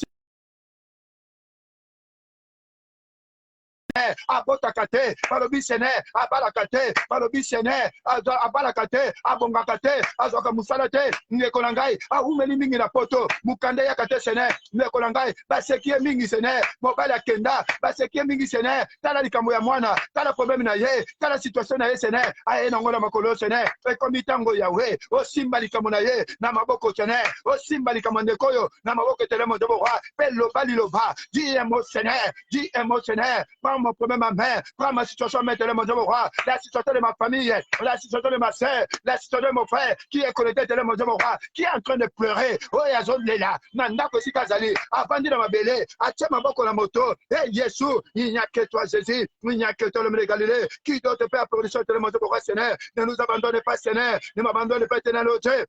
Abotakate, Palobi Sene, Abalakate, Palobi Sene, Abalakate, Abongakate, Azoka Musalate, Nekolangai, Aumeli Mingi na poto, Mukande Yakate Sene, Nekolangai, Basekie Mingi Sene, Mobile Kenda, Basekie Mingi Sene, Tala Likamu ya mwana, Tala problème na ye, Tala situation na ye Sene, Aye Nangola Makolo Sene, Ekomitango Yahweh, O Simba Likamu na ye, Namaboko Sene, O Simba Likamande Koyo, Namaboko Telemo de Boa, Pelo Baliloba, dis un mot Sene, dis un mot Sene, mon problème à main, prends ma situation maintenant, mon Dieu, mon roi, la situation de ma famille, la situation de ma soeur, la situation de mon frère, qui est connecté, mon Dieu, mon roi, qui est en train de pleurer, oh, il y a zone là, Nanda Kosi Kazali, avant de ma belle, à ma boko la moto, et Yesu, il n'y a que toi, Jésus, il n'y a que toi, le Galilée, qui doit te faire pour le Seigneur, mon Dieu, mon roi, Seigneur, ne nous abandonne pas, Seigneur, ne m'abandonne pas, Seigneur, Dieu.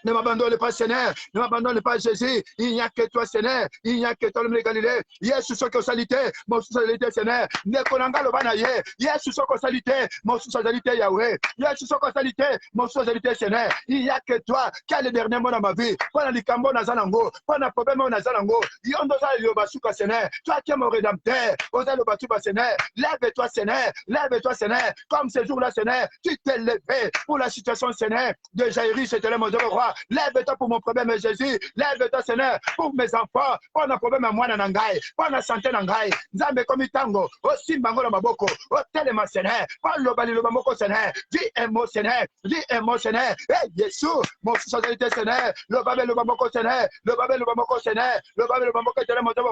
Ne m'abandonne pas, Seigneur. Ne m'abandonne pas, Jésus. Il n'y a que toi, Seigneur. Il n'y a que toi, le Galilée. Yesu soko salité. Mon sous-salité, Seigneur. Ne konanga lo banaye. Yesu soko salité. Mon sous-salité, Yahweh. Yesu soko salité. Mon sous-salité, Seigneur. Il n'y a que toi qui a le dernier mot dans ma vie. Pendant les cambo nazalango. Pendant problème nazalango. Yondo za yobasuka, Seigneur. Toi qui es mon rédempteur. Osa le batuba, Seigneur. Lève-toi, Seigneur. Lève-toi, Seigneur. Comme ce jour-là, Seigneur. Tu t'es levé pour la situation, Seigneur. De Jaïri, c'était le mot de roi. Lève-toi pour mon problème, Jésus. Lève-toi, Seigneur, pour mes enfants. Pour un problème à moi, Nangai. Pour la santé, Nangai. Nzambe comme tango. Aussi, Bangola Maboko. Au téléma, Seigneur. Pour le balilo Maboko, Seigneur. Dis un mot, Seigneur. Dis un mot, Seigneur. Eh, Jésus, mon socialité, Seigneur. Le Babel, le Maboko, Seigneur. Le Babel, le Maboko, Seigneur. Le Babel, le Maboko, Seigneur, mon Dieu,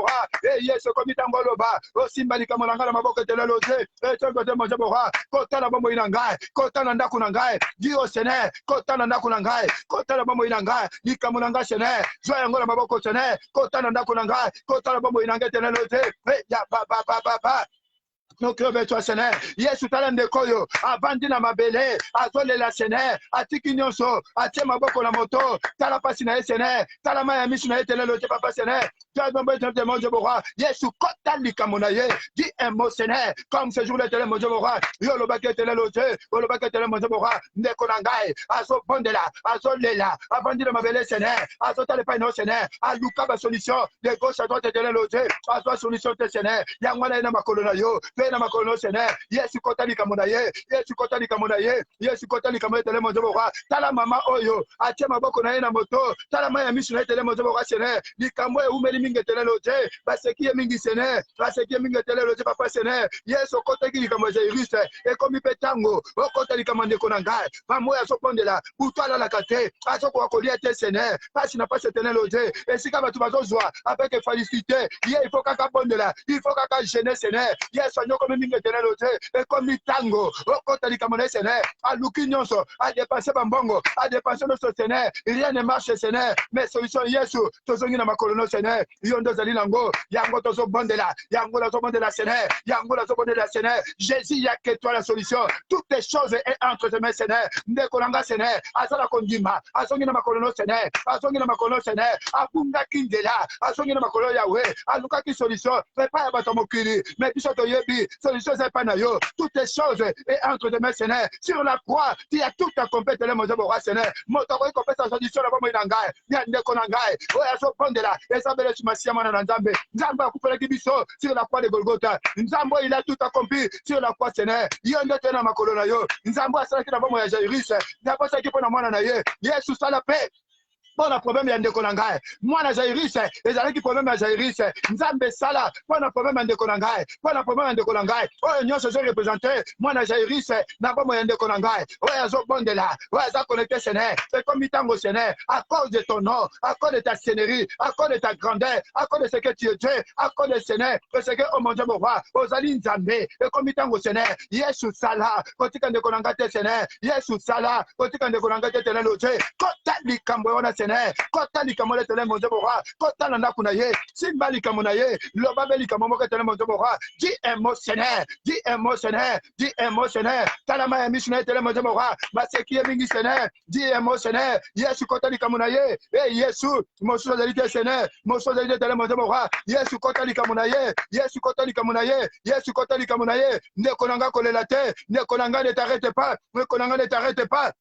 eh, yes, comme tango, le bas. Aussi, Malika, mon Angala, Maboko, Seigneur, le Dieu. Eh, tu as mon Dieu, Kota la Bambo Inangai. Kota Nanda Kunangai. Dis au Seigneur. Kota Nanda Kunangai. Kota la Bambo Inangai. Nikamunanga Seigneur, joie ngola maboko Seigneur, kota nanda kunanga, kota la bombo inanga tenalote, ya ba. Nous crevons toi, Seigneur. Yesu talende koyo. Abandi na mabele. Azole la Seigneur. Atiki nyonso. Atie maboko la moto. Tala pasi na Seigneur. Tala maya misu na etele lote papa Seigneur. Tu as demandé de mon Dieu roi. Yesu kota likamouna ye. Dis un mot Seigneur. Comme ce jour-là etele mon Dieu roi. Yo lo bake etele lote. Yo lo bake etele mon Dieu roi. Ndeko nangai. Azo bondela. Azo lela. Abandi na mabele Seigneur. Azo tale pa no Seigneur. Aluka ba solution. De gauche à droite etele lote. Azo solution te Seigneur. Yangwana na makolona yo. Na makono Seigneur, Yesu kota likamona ye, Yesu kota likamona ye, Yesu kota likamona tele mon Dieu roi, tala mama oyo, atie maboko na ye na moto, tala maya misu na tele mon Dieu roi Seigneur, likamwe umeli mingi tele lote, baseki mingi Seigneur, baseki mingi tele lote papa Seigneur, Yesu kota likamona Jairus, e komi petango, o kota likamona konanga, mamoya so pondela, butala la kate, aso kwa kolia te Seigneur, pasi na pasi tele lote, et si kama tu bazozwa avec félicité, il faut kaka pondela, il faut kaka jeunesse Seigneur, Yesu comme mingi tele lote, et comme tango, o kota likamona Seigneur, a luki nyonso, a dépenser bambongo, a dépenser notre Seigneur, rien ne marche Seigneur, mais solution Yesu, tozongi na makolono Seigneur, yondo zali lango, yango tozo bondela, yango la bondela Seigneur, yango la bondela Seigneur, Jésus, il y a que toi la solution, toutes les choses est entre tes mains Seigneur, ndekolanga Seigneur, azala kondima, azongi na makolono Seigneur, azongi na makolono Seigneur, abunga kindela, azongi na makolono Yahweh, aluka ki solution, prépare bato mokili, mais biso toyebi, solution c'est pas nayo, toutes les choses est entre tes mains Seigneur, sur la croix, tu as tout accompli tele mon Dieu roi Seigneur, motoko iko pesa solution la bomo inangai, ya ndeko nangai, oya so pondela, esabele sumasia mwana na Nzambe, Nzambe akupela kibiso sur la croix de Golgotha, Nzambe il a tout accompli sur la croix Seigneur, yondo tena makolo na yo, Nzambe asala kina bomo ya Jairus, ndapo sa kipo na mwana na ye, Yesu sala paix. Pour le problème, il y a un décollangaï. Moi, na Jairus, les années qui problème à Jairus, Nzambe Sala, pour le problème, un décollangaï. Pour le problème, un décollangaï. Oh, nous sommes représentés. Moi, na Jairus, n'a pas moyen de décollangaï. Oh, ils ont bon de là. Oh, ils ont connecté Sénère. C'est comme il tango Sénère. À cause de ton nom, à cause de ta scénerie, à cause de ta grandeur, à cause de ce que tu es, à cause de Sénère, de ce que, oh mon Dieu, mon roi, aux alines Nzambe, et comme il tango Sénère, Yesu Sala, quand tu as décollangaï Sénère, Yesu Sala, quand tu as décollangaï Sénère, Kota likambo wana Sénère, kota likambo le tele monzo bora, kota na nakuna ye, simba likambo na ye, lobabe likambo mo tele monzo bora, di émotionnaire, di émotionnaire, di émotionnaire, talama ya missionnaire tele monzo bora, baseki mingi Sénère, di émotionnaire, Yesu kota likambo na ye, Yesu, mo so zalite Sénère, mo so zalite tele monzo bora, Yesu kota likambo na ye, Yesu kota likambo na ye, Yesu kota likambo na ye, ndeko nanga kolela te, ndeko nanga ne t'arrête pas, ndeko nanga ne t'arrête pas.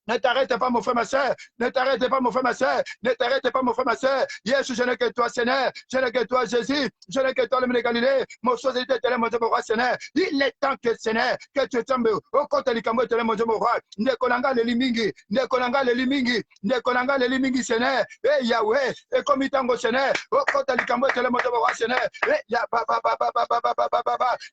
Ne t'arrête pas, mon frère, ma soeur. Ne t'arrête pas, mon frère, ma soeur. Ne t'arrête pas, mon frère, ma soeur. Yesu, je n'ai que toi, Seigneur. Je n'ai que toi, Jésus. Je n'ai que toi, le de Galilée. Mon chose était tellement mon Dieu, mon roi, Seigneur. Il est temps que, Seigneur, que tu tombes au côté du Cameroun, tellement mon Dieu, mon roi. Ne kolanga le limingi. Ne kolanga le limingi. Ne kolanga le limingi, Seigneur. Eh, Yahweh. Et comme il tango, Seigneur. Au côté du Cameroun, tellement mon Dieu, mon roi, Seigneur. Eh,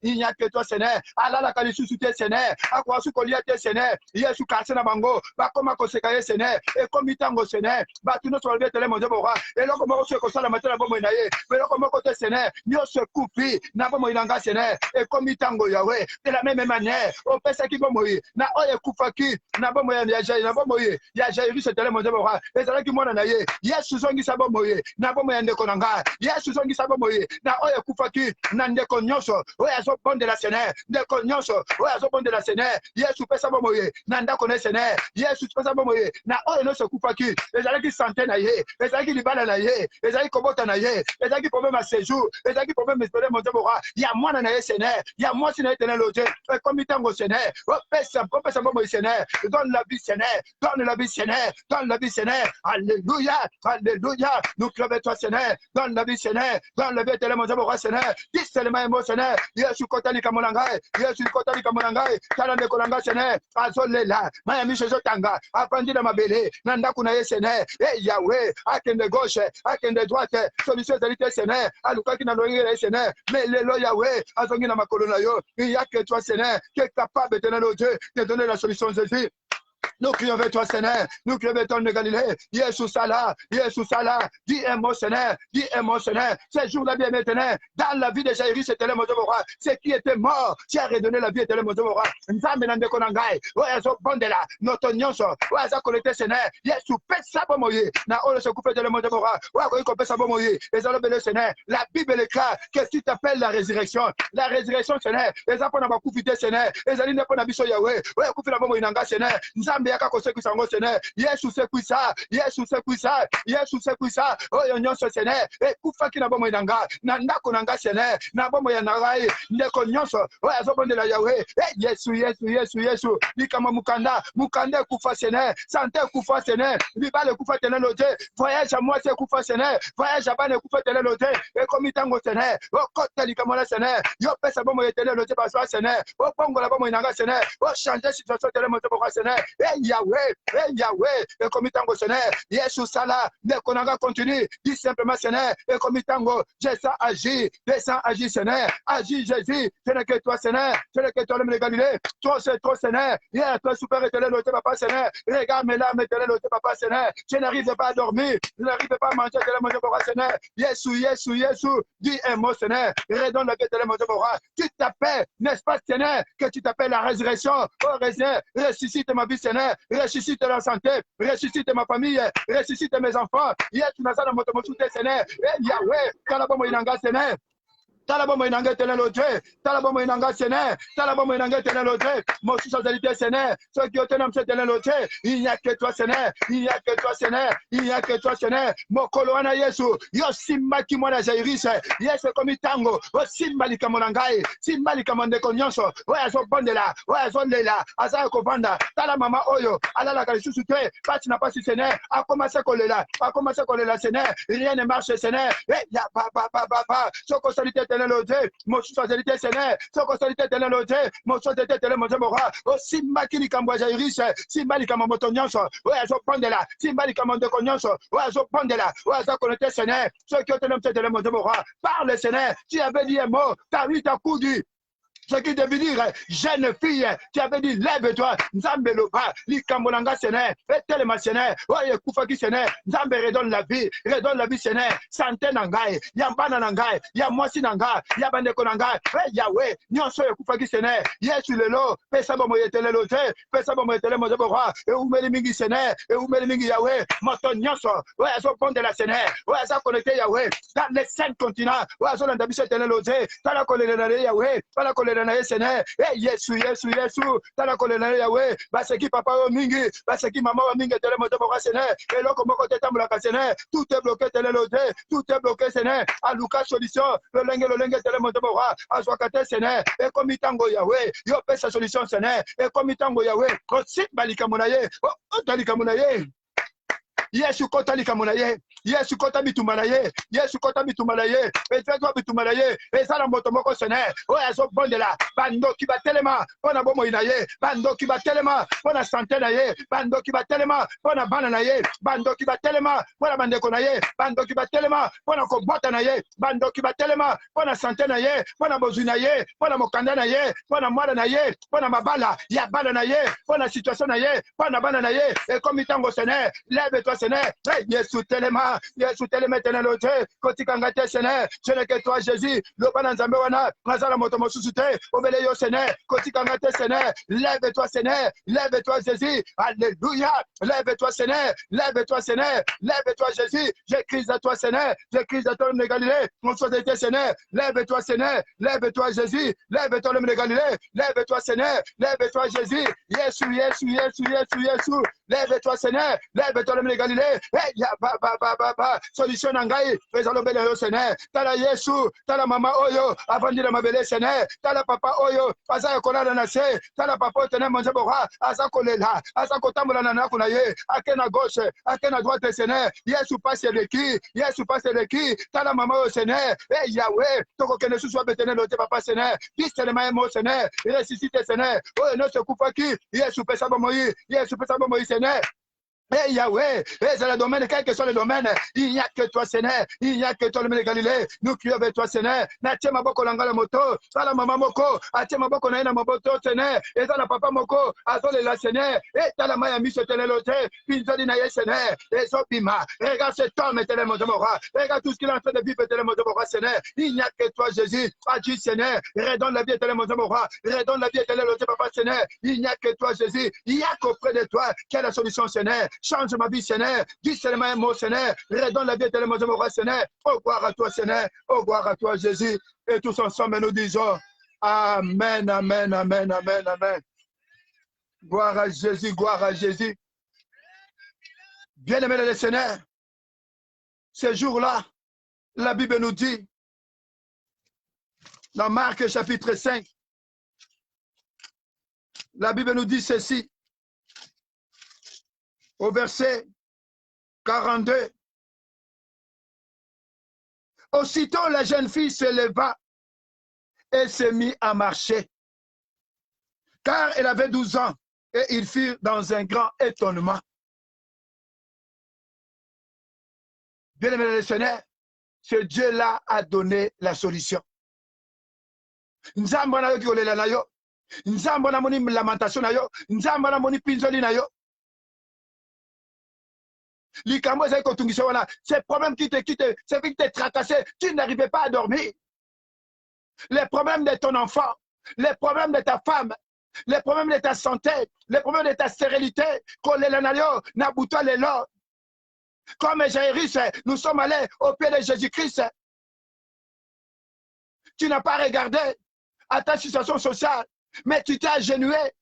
il n'y a que toi, Seigneur. Allah, la qualité, Seigneur. À quoi sous Coliate, Seigneur. Yesu, Kassena Bango. Bakoma kosekaye Seigneur et comme itango Seigneur batuno so le tele monzo bora et loko moko se kosala matela bomo inaye mais loko moko te Seigneur nyo se coupi na bomo inanga Seigneur et comme itango Yahweh de la même manière on pesa ki bomo yi na oye kufaki na bomo ya Jairus na bomo yi ya Jairus se tele monzo bora et zala ki mona na ye Yesu zongi sa bomo yi na bomo ya ndeko nanga Yesu zongi sa bomo yi na oye kufaki na ndeko nyonso oye zo bonde la Seigneur ndeko nyonso oye zo bonde la Seigneur Yesu pesa bomo yi na ndako ne Seigneur Yesu pesa bomoye na oyo no se kupaki ezalaki santé na ye ezalaki libala na ye ezalaki kobota na ye ezalaki problème à séjour ezalaki problème espérer monter bora ya mwana na ye Seigneur ya mwasi na ye Seigneur loje comme tango Seigneur opesa bomoye Seigneur donne la vie Seigneur donne la vie Seigneur donne la vie Seigneur alléluia alléluia nous clavons toi Seigneur donne la vie Seigneur donne la vie Seigneur monter bora Seigneur dis seulement mo Seigneur Yesu kotali kamonangai Yesu kotali kamonangai tala de kolanga Seigneur azolela maya misho tanga apandi na mabele na ndaku na ye Seigneur et Yahweh akende gauche akende droite solution zalite Seigneur alukaki na loyere Seigneur mais lelo Yahweh azongi na makolo na yo il y a que toi Seigneur qui est capable de donner le Dieu de donner la solution Jésus. Nous crions vers toi, Seigneur. Nous crions vers toi, de Galilée. Yesu Sala, dis un mot, Seigneur. Dis un mot, Seigneur. Ce jour-là, bien maintenant, dans la vie de Jairus, c'était le mot de roi. Ce qui était mort, tu as redonné la vie, c'était le mot de roi. Nous avons mené Konangai. Oyazo Bondela, notre nyonso. Oyazo Collecté, Seigneur. Yesu, pèse sa bomoye. Na olo se coupe de le mot de roi. Oyazo coupe sa bomoye. Les hommes de Seigneur. La Bible est claire. Qu'est-ce que tu t'appelles la résurrection? La résurrection, Seigneur. Les apôtres n'ont pas coupé, Seigneur. Les alliés n'ont pas n'habillé Yahweh. Oyazo coupe la bomoye nanga, Seigneur. Yesu sekuisa Yesu sekuisa Yesu sekuisa oyo nyonso Seigneur ekufaki na bomo inanga na ndako nanga Seigneur na bomo ya nagai ndeko nyonso oyo azobondela Yahweh Yesu Yesu Yesu Yesu likama mukanda kufa Seigneur santé kufa Seigneur libale kufa Seigneur lote voyage à moi c'est kufa Seigneur voyage à bane kufa Seigneur lote et comme tango Seigneur okota likama la Seigneur yo pesa bomo ya Seigneur lote parce Seigneur o bongo la bomo inanga Seigneur o changer situation Seigneur moto pour Seigneur Yahweh, Yahweh, et comme tango Seigneur, Yesu Sala, Nekonanga continue, dis simplement Seigneur, et comme tango, descends agis Seigneur, agis Jésus, ce n'est que toi Seigneur, ce n'est que toi l'homme de Galilée, toi c'est trop Seigneur, hier toi super éternel le papa Seigneur, regarde mes larmes éternel le papa Seigneur, je n'arrive pas à dormir, je n'arrive pas à manger de la manger pour Seigneur, Yesu, dis un mot Seigneur, redonne la vie de la manger pour tu t'appelles, n'est-ce pas Seigneur, que tu t'appelles la résurrection, oh Seigneur, ressuscite ma vie Seigneur, ressuscite la santé, ressuscite ma famille, ressuscite mes enfants. Hier, tu n'as pas de moto Seigneur. Yahweh, Talabamo Inanga Seigneur. Talabamo Inanga Tenelote, Talabamo Inanga Seigneur, Talabamo Inanga Tenelote, mon socialité Seigneur, ceux qui ont un homme Tenelote, il n'y a que toi Seigneur, il n'y a que toi Seigneur, il n'y a que toi Seigneur, mon Koloana Yesu, Yosimba Kimona Jairus, yes, comme tango, Osimba Likamonangai, Simba Likamande Konyonso, Oyazo Bondela, Oyazo Lela, Azako Banda, Tala Mama Oyo, Alala Kalisusute, Patina Passi Seigneur, a commencé à coller là Seigneur, rien ne marche Seigneur, et ya papa, Soko Solité loté, mon socialité Seigneur, son socialité éternelle loté, mon socialité éternelle mon Mora, au Simba qui Likamba Jairis, Simba Likamba Motonianso, ouais, je prends de là, Simba Likamba de Cognaso, ouais, je prends de là, ouais, je connais Seigneur, ceux qui ont tenu éternel mon Mora, parle Seigneur, tu avais dit un mot, t'as vu ta coup du. Ce qui devait dire, jeune fille, tu avais dit, lève-toi, Nzambe Loba, Likambolanga Seigneur, et tellement Seigneur, Oye Koufaki Seigneur, Nzambe redonne la vie Seigneur, santé Nangai, Yambana Nangai, Yamosi Nangai, Yabandeko Nangai, Yahweh, Nyonso Koufaki Seigneur, Yesu Lelo, Pesabo Moyetele Lote, Pesabo Moyetele Mozebora, et Oumeli Mingi Seigneur, et Oumeli Mingi Yahweh, Moton Nyonso, ouais, elles sont pont de la Seigneur, ouais, elles sont connectées Yahweh, dans les 5 continents, ouais, elles sont dans la mission éternelle Lote, dans la colère Yahweh, dans la colère Seigneur, Yesu, tala kolena Yahweh, baseki papa o mingi, baseki maman o mingi tele moto bora Seigneur, et là comment côté tambula Seigneur, tout est bloqué tele loté, tout est bloqué Seigneur, à Lucas solution, le lenge tele moto bora, à Swakate Seigneur, et comme itango Yahweh, yo pesa solution Seigneur, et comme itango Yahweh, kosi balika munaye, o talika munaye. Yesu kota likamunaye, Yesu kota bitumanaye, Yesu kota bitumanaye, et toi bitumanaye, et ça la motomoko Seigneur, ouais, elles sont bonnes là, bando qui va tellement, on a bon moïnaye, bando qui va tellement, on a santé naye, bando qui va tellement, on a bananaye, bando qui va tellement, on a bandekonaye, bando qui va tellement, on a kobota naye, bando qui va tellement, on a santé naye, on a bozunaye, on a mokanda naye, on a moala naye, on a mabala, ya bala naye, on a situation naye, on a bananaye, et comme itango Seigneur, lève-toi Seigneur, Yesu telema éternel ote, kotikangate Seigneur, ce n'est que toi Jésus, le bananzambe wana, nazala motomo susute, obele yo Seigneur, kotikangate Seigneur, lève-toi Seigneur, lève-toi Jésus, alléluia, lève-toi Seigneur, lève-toi Seigneur, lève-toi Jésus, j'écris à toi Seigneur, j'écris à toi l'homme de Galilée, mon société Seigneur, lève-toi Seigneur, lève-toi Jésus, lève-toi l'homme de Galilée, lève-toi Seigneur, lève-toi Jésus, Yesu, lève-toi Seigneur, lève-toi l'homme de Galilée, solution nangai, faisons belle yo Seigneur, tala Yesu, tala mama oyo, avandi la mabele Seigneur, tala papa oyo, asa kolala na se, tala papa tenez manger bora, asa kolela, asa kotambola na nakuna ye, akena gauche, akena droite Seigneur, Yesu passe le qui, tala mama oyo Seigneur, et Yahweh, toko kene suswa betene lote papa Seigneur, dis tellement mo Seigneur, ressuscite Seigneur, oyo no se kufa ki, Yesu pesa bomoyi Seigneur. Eh Yahweh, c'est le domaine, quel que soit le domaine, il n'y a que toi Seigneur, il n'y a que toi le de Galilée, nous crions avec toi Seigneur, natie maboko langala moto, tala mama moko, atie maboko naina maboto Seigneur, et tala papa moko, azole la Seigneur, et tala maya mise tenelote, pinzoli na ye Seigneur, et zobima, regarde cet homme éternel Mozamora, regarde tout ce qu'il est en train de vivre éternel Mozamora Seigneur, il n'y a que toi Jésus, agis Seigneur, redonne la vie éternel Mozamora, redonne la vie éternel papa Seigneur, il n'y a que toi Jésus, il n'y a qu'auprès de toi, quelle est la solution Seigneur. Change ma vie, Seigneur. Dis seulement un mot, Seigneur. Redonne la vie éternelle, mon roi, Seigneur. Oh, gloire à toi, Seigneur. Oh, gloire à toi, Jésus. Et tous ensemble, nous disons Amen, Amen, Amen, Amen, Amen. Gloire à Jésus, gloire à Jésus. Bien-aimé le Seigneur, ce jour-là, la Bible nous dit, dans Marc chapitre 5, la Bible nous dit ceci. Au verset 42. Aussitôt, la jeune fille se leva et se mit à marcher, car elle avait 12 ans, et ils furent dans un grand étonnement. Bien-aimé le Seigneur, ce Dieu-là a donné la solution. Nzambo na yo kikolela na yo, nzambo na moni lamentation na yo, nzambo na moni pinzoli na yo. Ces problèmes qui te tracassaient, tu n'arrivais pas à dormir. Les problèmes de ton enfant, les problèmes de ta femme, les problèmes de ta santé, les problèmes de ta stérilité, comme Jairus, nous sommes allés au pied de Jésus-Christ. Tu n'as pas regardé à ta situation sociale, mais tu t'es agenouillé.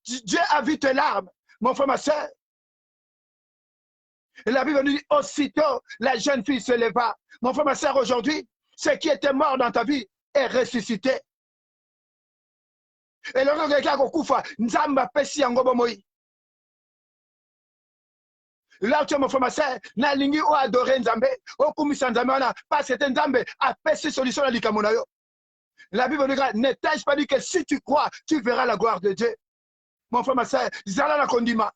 Dieu a vu tes larmes, mon frère, ma soeur. Et la Bible nous dit, aussitôt, la jeune fille se leva. Mon frère, ma soeur, aujourd'hui, ce qui était mort dans ta vie est ressuscité. Et le gars Nzamba pesi yango bomoi. Là où tu es mon frère, ma soeur, na lingi ou adorer Nzambe, ou kumisa Nzambe wana, parce que Nzambe a passé solution à l'ikamonayo. La Bible dit, ne t'ai-je pas dit que si tu crois, tu verras la gloire de Dieu. Mon frère, ma soeur, Zala la kondima.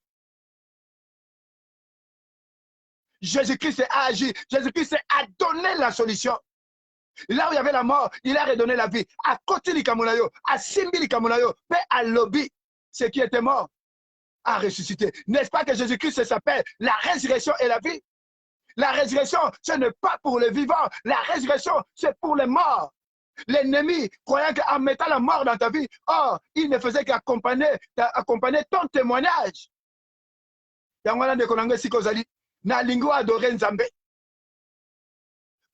Jésus-Christ a agi. Jésus-Christ a donné la solution. Là où il y avait la mort, il a redonné la vie. À côté du Kamunayo, à Simbi du Kamunayo, mais à Lobby, ce qui était mort a ressuscité. N'est-ce pas que Jésus-Christ s'appelle la résurrection et la vie? La résurrection, ce n'est pas pour les vivants. La résurrection, c'est pour les morts. L'ennemi, croyant qu'en mettant la mort dans ta vie, oh, il ne faisait qu'accompagner ton témoignage. Yangwana de Konange Sikozali, na lingo adoré Nzambe.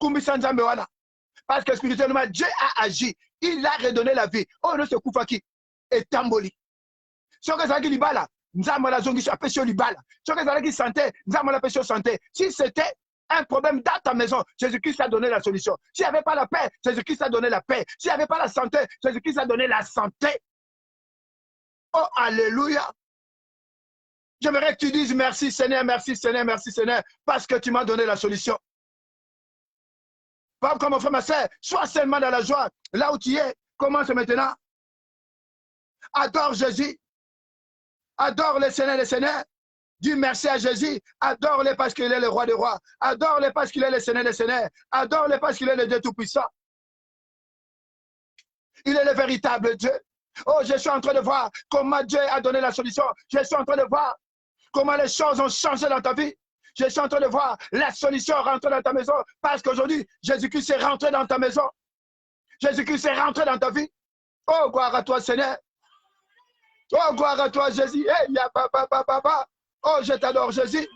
Kumbisa Nzambe wana. Parce que spirituellement, Dieu a agi. Il a redonné la vie. Oh, non, c'est Koufaki. Et Tamboli. Si on a dit libala, Nzambe la zongi apesio libala. Si on a dit santé, Nzambe la pesio santé. Si c'était un problème dans ta maison, Jésus-Christ a donné la solution. S'il n'y avait pas la paix, Jésus-Christ a donné la paix. S'il n'y avait pas la santé, Jésus-Christ a donné la santé. Oh, alléluia. J'aimerais que tu dises merci Seigneur, merci Seigneur, merci Seigneur, parce que tu m'as donné la solution. Pas comme mon frère, ma soeur, sois seulement dans la joie. Là où tu es, commence maintenant. Adore Jésus. Adore le Seigneur, le Seigneur. Dis merci à Jésus. Adore-le parce qu'il est le roi des rois. Adore-le parce qu'il est le Seigneur des Seigneurs. Adore-le parce qu'il est le Dieu Tout-Puissant. Il est le véritable Dieu. Oh, je suis en train de voir comment Dieu a donné la solution. Je suis en train de voir comment les choses ont changé dans ta vie. Je suis en train de voir la solution rentrer dans ta maison. Parce qu'aujourd'hui, Jésus-Christ est rentré dans ta maison. Jésus-Christ est rentré dans ta vie. Oh, gloire à toi, Seigneur. Oh, gloire à toi, Jésus. Hey, ya, ba. Oh, je t'adore, Jésus.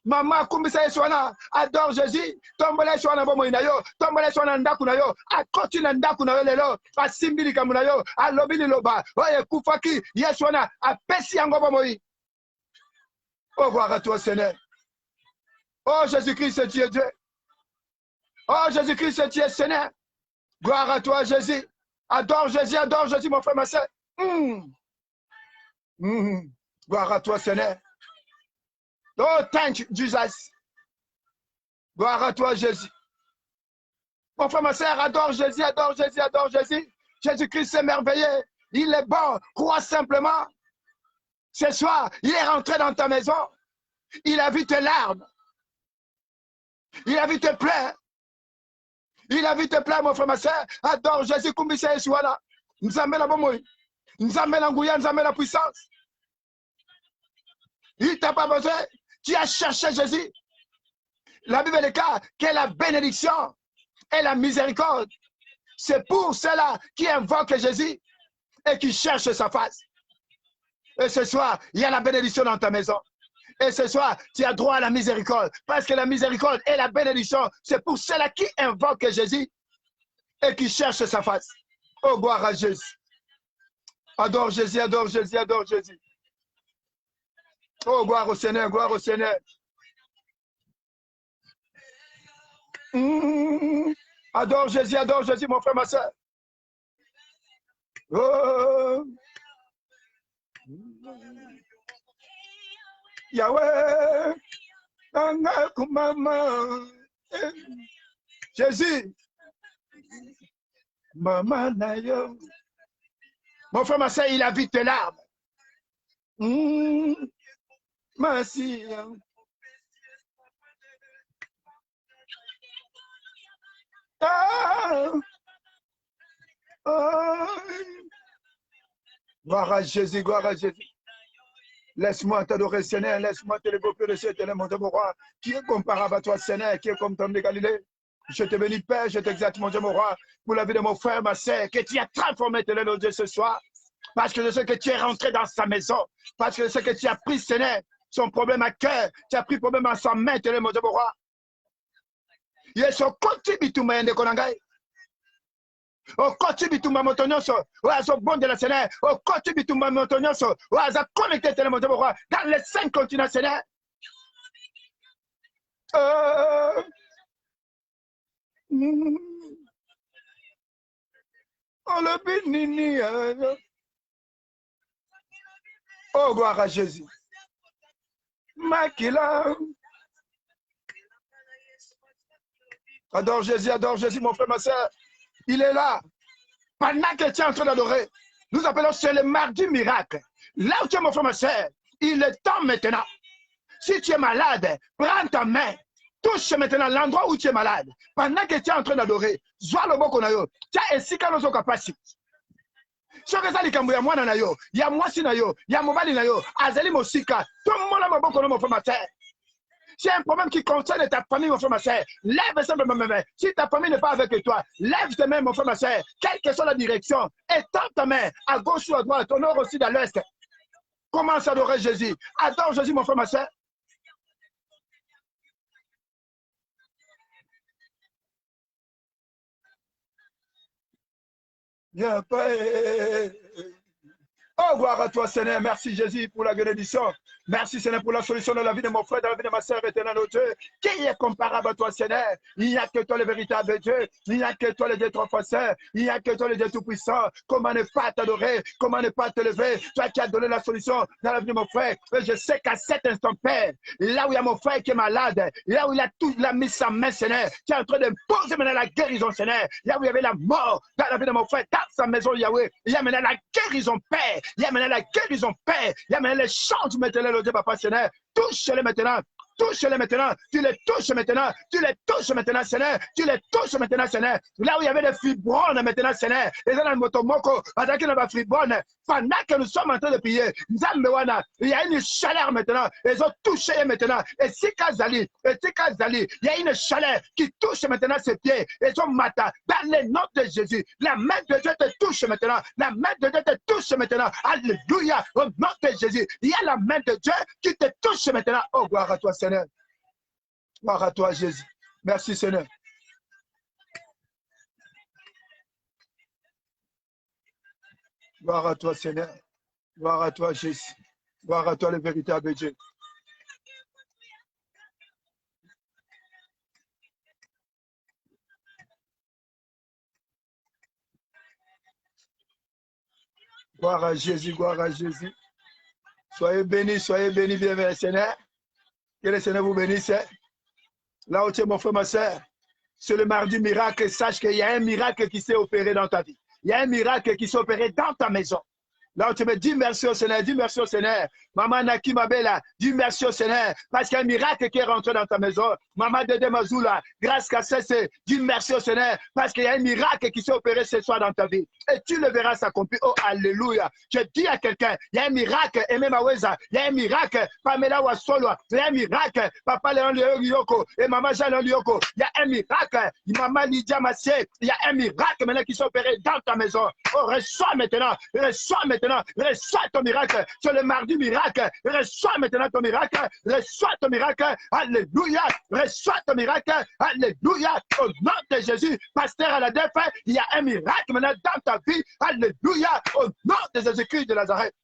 Maman, kumbisa Yeswana, adore Jésus. Tombole Yeswana bomoina yo. Tombole Yeswana ndaku na yo. Akoti na ndaku na yo lelo. Asimbili kamuna yo. Alobili loba. Oye kufaki. Yeswana apesi yango bomoi. Oh, gloire à toi, Seigneur. Oh, Jésus-Christ, tu es Dieu. Oh, Jésus-Christ, tu es Seigneur. Gloire à toi, Jésus. Adore Jésus, mon frère, ma soeur. Gloire à toi, Seigneur. Oh, thank you, Jesus. Gloire à toi, Jésus. Mon frère, ma soeur, adore Jésus, adore Jésus, adore Jésus. Jésus-Christ est merveilleux. Il est bon. Crois simplement. Ce soir, il est rentré dans ta maison. Il a vu tes larmes. Il a vu tes pleurs. Il a vu tes pleurs, mon frère, ma soeur. Adore Jésus, Kumbisa Yeswana. Nzambe la bomoi. Nzambe la ngouya, Nzambe la puissance. Il t'a pas besoin. Tu as cherché Jésus. La Bible est claire que la bénédiction et la miséricorde, c'est pour ceux-là qui invoquent Jésus et qui cherchent sa face. Et ce soir, il y a la bénédiction dans ta maison. Et ce soir, tu as droit à la miséricorde. Parce que la miséricorde et la bénédiction, c'est pour ceux-là qui invoquent Jésus et qui cherchent sa face. Oh, gloire à Jésus. Adore Jésus, adore Jésus, adore Jésus. Oh, gloire au Seigneur, gloire au Seigneur. Adore Jésus, mon frère, ma soeur. Oh. Yahweh, Jésus, maman nayo. Mon frère, ma soeur, il a vu tes larmes. Merci. Gloire à Jésus, gloire à Jésus. Laisse-moi t'adorer, Seigneur. Laisse-moi te développer le Seigneur, mon Dieu, mon roi. Qui est comparable à toi, Seigneur, qui est comme Tom de Galilée. Je te bénis, Père, je t'exalte, mon Dieu, mon roi, pour la vie de mon frère, ma sœur, que tu as transformé, mon Dieu, ce soir. Parce que je sais que tu es rentré dans sa maison. Parce que je sais que tu as pris, Seigneur, son problème à cœur. Tu as pris le problème à sa main, mon Dieu, mon roi. Yeso koti bituma yende konangai. O koti bituma motonyoso. O azo bon de la Seigneur. O koti bituma motonyoso. O aza connecté tele mon Dieu, mon roi. Dans les 5 continents, Seigneur. Oh le bénini. Oh gloire à Jésus. Makila. Adore Jésus, mon frère, ma soeur. Il est là. Pendant que tu es en train d'adorer, nous appelons c'est le mardi miracle. Là où tu es, mon frère, ma soeur, il est temps maintenant. Si tu es malade, prends ta main. Touche maintenant l'endroit où tu es malade. Pendant que tu es en train d'adorer, zoa le boko na yo. Tu as ainsi qu'à nos capacités. Si on regarde les cambouis, il y a moi na yo, il y a moi si na yo, il y a mobali na yo, azali mosika. Tout le monde a mon boko na mon frère, ma soeur. Si un problème qui concerne ta famille, mon frère, ma soeur, lève simplement ma main. Si ta famille n'est pas avec toi, lève tes mains, mon frère, ma soeur, quelle que soit la direction, et tends ta main à gauche ou à droite, au nord aussi, à l'est. Commence à adorer Jésus. Adore Jésus, mon frère, ma soeur. Viens pas. Oh, gloire à toi, Seigneur. Merci, Jésus, pour la bénédiction. Merci, Seigneur, pour la solution de la vie de mon frère, de la vie de ma soeur éternelle, oh Dieu. Qui est comparable à toi, Seigneur? Il n'y a que toi, le véritable Dieu. Il n'y a que toi, le Dieu trois fois saint. Il n'y a que toi, le Dieu tout-puissant. Comment ne pas t'adorer? Comment ne pas te lever? Toi qui as donné la solution dans la vie de mon frère. Et je sais qu'à cet instant, Père, là où il y a mon frère qui est malade, là où il a mis sa main, Seigneur, qui est en train de poser maintenant la guérison, Seigneur. Là où il y avait la mort dans la vie de mon frère, dans sa maison, Yahweh. Il y a maintenant la guérison, Père. Il y a maintenant la guérison, Père. Il y a maintenant les changements, le Dieu, Papa, Seigneur. Touche-les maintenant. Touche-les maintenant. Tu les touches maintenant. Tu les touches maintenant, Seigneur. Tu les touches maintenant, Seigneur. Là où il y avait des fibrones maintenant, Seigneur. Et dans le motomoko, pendant qu'il y a des fibrones, pendant que nous sommes en train de prier, il y a une chaleur maintenant. Ils ont touché maintenant. Et si Kazali, il y a une chaleur qui touche maintenant ses pieds. Et son matin, dans le nom de Jésus, la main de Dieu te touche maintenant. La main de Dieu te touche maintenant. Alléluia. Au nom de Jésus, il y a la main de Dieu qui te touche maintenant. Oh, gloire à toi, Seigneur. Gloire à toi, Jésus. Merci, Seigneur. Gloire à toi, Seigneur. Gloire à toi, Jésus. Gloire à toi, le véritable Dieu. Gloire à Jésus, gloire à Jésus. Soyez bénis, bienvenue, Seigneur. Que le Seigneur vous bénisse. Là où tu es, mon frère, ma soeur, c'est le mardi miracle. Sache qu'il y a un miracle qui s'est opéré dans ta vie. Il y a un miracle qui s'est opéré dans ta maison. Là où tu me dis merci au Seigneur, dis merci au Seigneur. Maman Naki Mabela, dis merci au Seigneur. Parce qu'il y a un miracle qui est rentré dans ta maison. Maman Dede Mazoula, grâce à ceci, dis merci au Seigneur. Parce qu'il y a un miracle qui s'est opéré ce soir dans ta vie. Et tu le verras s'accomplir. Oh, alléluia. Je dis à quelqu'un, il y a un miracle. Aimé Maweza, il y a un miracle. Pamela Wasolo, il y a un miracle. Papa Léon Lyoko et Maman Jean Lyoko, il y a un miracle. Maman Lydia Massé, il y a un miracle maintenant qui s'est opéré dans ta maison. Oh, reçois maintenant reçois ton miracle. C'est le mardi miracle. Reçois maintenant ton miracle. Reçois ton miracle. Alléluia. Reçois ton miracle. Alléluia. Au nom de Jésus, pasteur à la défaite, il y a un miracle maintenant dans ta vie. Alléluia. Au nom de Jésus-Christ de Nazareth.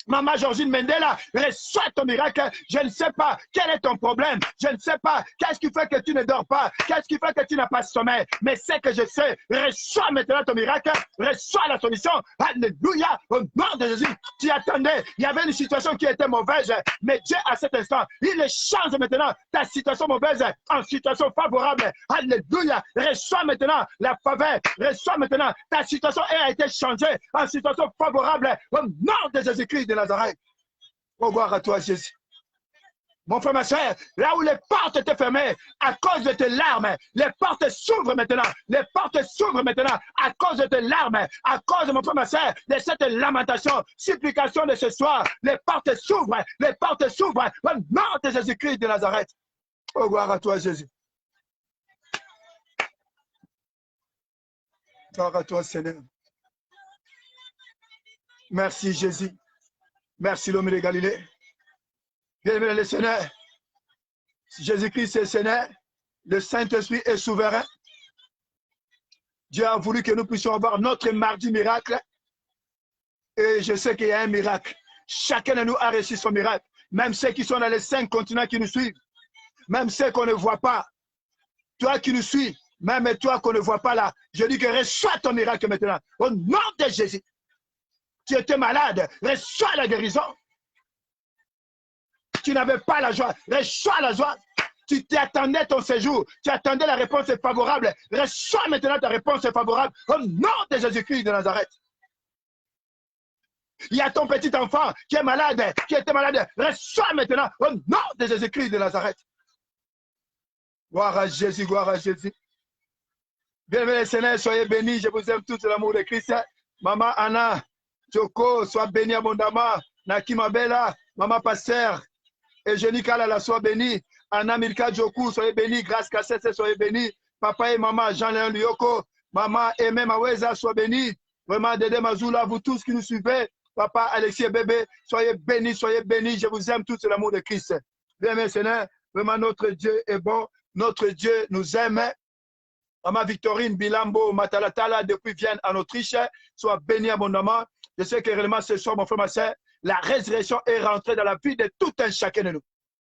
Maman Georgine Mendela, reçois ton miracle. Je ne sais pas quel est ton problème. Je ne sais pas qu'est-ce qui fait que tu ne dors pas. Qu'est-ce qui fait que tu n'as pas sommeil. Mais c'est que je sais. Reçois maintenant ton miracle. Reçois la solution. Alléluia. Au nom de Jésus. Tu attendais. Il y avait une situation qui était mauvaise. Mais Dieu, à cet instant, il change maintenant ta situation mauvaise en situation favorable. Alléluia. Reçois maintenant la faveur. Reçois maintenant ta situation a été changée en situation favorable. Au nom de Jésus-Christ de Nazareth. Oh, gloire à toi, Jésus. Mon frère, ma soeur, là où les portes étaient fermées à cause de tes larmes, les portes s'ouvrent maintenant. Les portes s'ouvrent maintenant à cause de tes larmes, à cause, mon frère, ma soeur, de cette lamentation, supplication de ce soir. Les portes s'ouvrent, les portes s'ouvrent. Au nom de Jésus-Christ de Nazareth. Oh, gloire à toi, Jésus. Gloire à toi, Seigneur. Merci, Jésus. Merci, l'homme de Galilée. Bien-aimé le Seigneur. Jésus-Christ est Seigneur. Le Saint-Esprit est souverain. Dieu a voulu que nous puissions avoir notre mardi miracle. Et je sais qu'il y a un miracle. Chacun de nous a reçu son miracle. Même ceux qui sont dans les 5 continents qui nous suivent. Même ceux qu'on ne voit pas. Toi qui nous suis. Même toi qu'on ne voit pas là. Je dis que reçois ton miracle maintenant. Au nom de Jésus. Tu étais malade, reçois la guérison. Tu n'avais pas la joie, reçois la joie. Tu t'attendais ton séjour. Tu attendais la réponse favorable. Reçois maintenant ta réponse favorable au nom de Jésus-Christ de Nazareth. Il y a ton petit enfant qui est malade, qui était malade. Reçois maintenant au nom de Jésus-Christ de Nazareth. Gloire à Jésus, gloire à Jésus. Bien-aimés Seigneur, soyez bénis. Je vous aime tous l'amour de Christ. Maman Anna, Joko, sois bénie abondamment. Nakima Bella, Maman Pasteur, Eugénie Kalala, sois bénie. Anna Milka Joku, soyez bénis. Grâce Kassese, soyez bénis. Papa et maman Jean-Léon Lyoko, Maman Aimé Maweza, sois bénis. Vraiment, Dédé Mazoula, vous tous qui nous suivez. Papa Alexis et bébé, soyez bénis, soyez bénis. Je vous aime tous l'amour de Christ. Bien, Seigneur, vraiment notre Dieu est bon. Notre Dieu nous aime. Maman Victorine Bilambo Matalatala depuis Vienne en Autriche, soit bénie abondamment. Je sais que réellement ce soir, mon frère, ma soeur, la résurrection est rentrée dans la vie de tout un chacun de nous.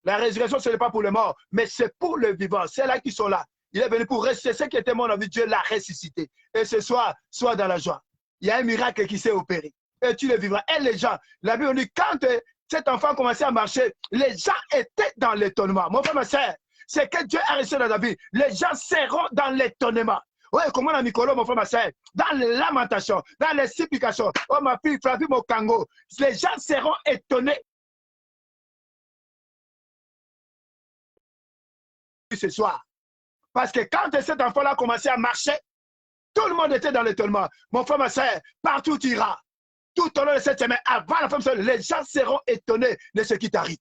La résurrection, ce n'est pas pour les morts, mais c'est pour les vivants. C'est là qui sont là. Il est venu pour ressusciter. Ce qui était mort dans la vie, Dieu l'a ressuscité. Et ce soir, sois dans la joie. Il y a un miracle qui s'est opéré. Et tu le vivras. Et les gens, la Bible dit, quand cet enfant commençait à marcher, les gens étaient dans l'étonnement. Mon frère, ma soeur, c'est que Dieu a resté dans la vie. Les gens seront dans l'étonnement. Oui, comment on a mis mon frère, ma soeur, dans les lamentations, dans les supplications. Oh, ma fille, Flavie Mokango. Les gens seront étonnés. Ce soir. Parce que quand cet enfant-là commençait à marcher, tout le monde était dans l'étonnement. Mon frère, ma soeur, partout tu iras. Tout au long de cette semaine, avant la fin de semaine, les gens seront étonnés de ce qui t'arrive.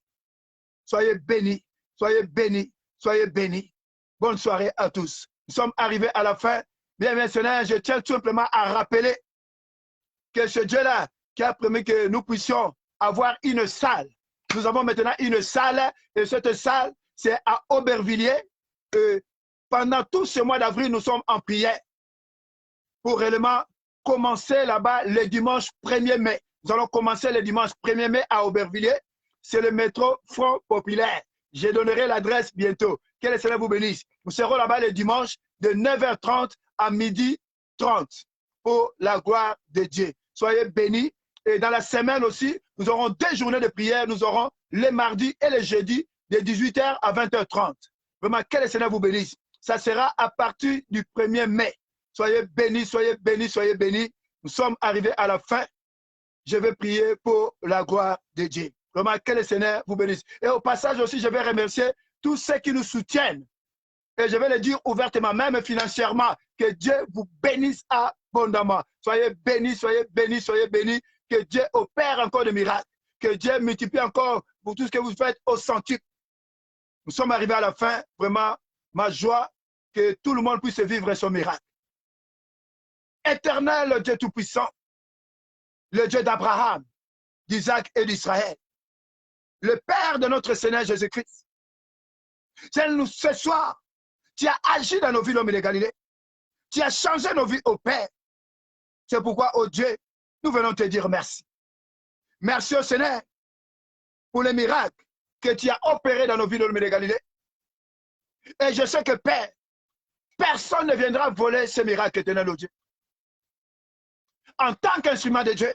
Soyez bénis, soyez bénis, soyez bénis. Bonne soirée à tous. Nous sommes arrivés à la fin. Bien, maintenant, je tiens tout simplement à rappeler que ce Dieu-là qui a permis que nous puissions avoir une salle. Nous avons maintenant une salle et cette salle, c'est à Aubervilliers. Pendant tout ce mois d'avril, nous sommes en prière pour réellement commencer là-bas le dimanche 1er mai. Nous allons commencer le dimanche 1er mai à Aubervilliers. C'est le métro Front Populaire. Je donnerai l'adresse bientôt. Que le Seigneur vous bénisse. Nous serons là-bas le dimanche de 9h30 à 12h30 pour la gloire de Dieu. Soyez bénis. Et dans la semaine aussi, nous aurons 2 journées de prière. Nous aurons les mardis et les jeudis de 18h à 20h30. Vraiment, que le Seigneur vous bénisse. Ça sera à partir du 1er mai. Soyez bénis, soyez bénis, soyez bénis. Nous sommes arrivés à la fin. Je vais prier pour la gloire de Dieu. Vraiment, que le Seigneur vous bénisse. Et au passage aussi, je vais remercier tous ceux qui nous soutiennent. Et je vais le dire ouvertement, même financièrement, que Dieu vous bénisse abondamment. Soyez bénis, soyez bénis, soyez bénis. Que Dieu opère encore de miracles. Que Dieu multiplie encore pour tout ce que vous faites au centuple. Nous sommes arrivés à la fin. Vraiment, ma joie que tout le monde puisse vivre son miracle. Éternel Dieu Tout-Puissant, le Dieu d'Abraham, d'Isaac et d'Israël, le Père de notre Seigneur Jésus-Christ. Ce soir, tu as agi dans nos vies, l'homme de Galilée. Tu as changé nos vies au Père. C'est pourquoi, oh Dieu, nous venons te dire merci. Merci au Seigneur pour les miracles que tu as opérés dans nos vies, l'homme de Galilée. Et je sais que, Père, personne ne viendra voler ces miracles éternels, oh Dieu. En tant qu'instrument de Dieu,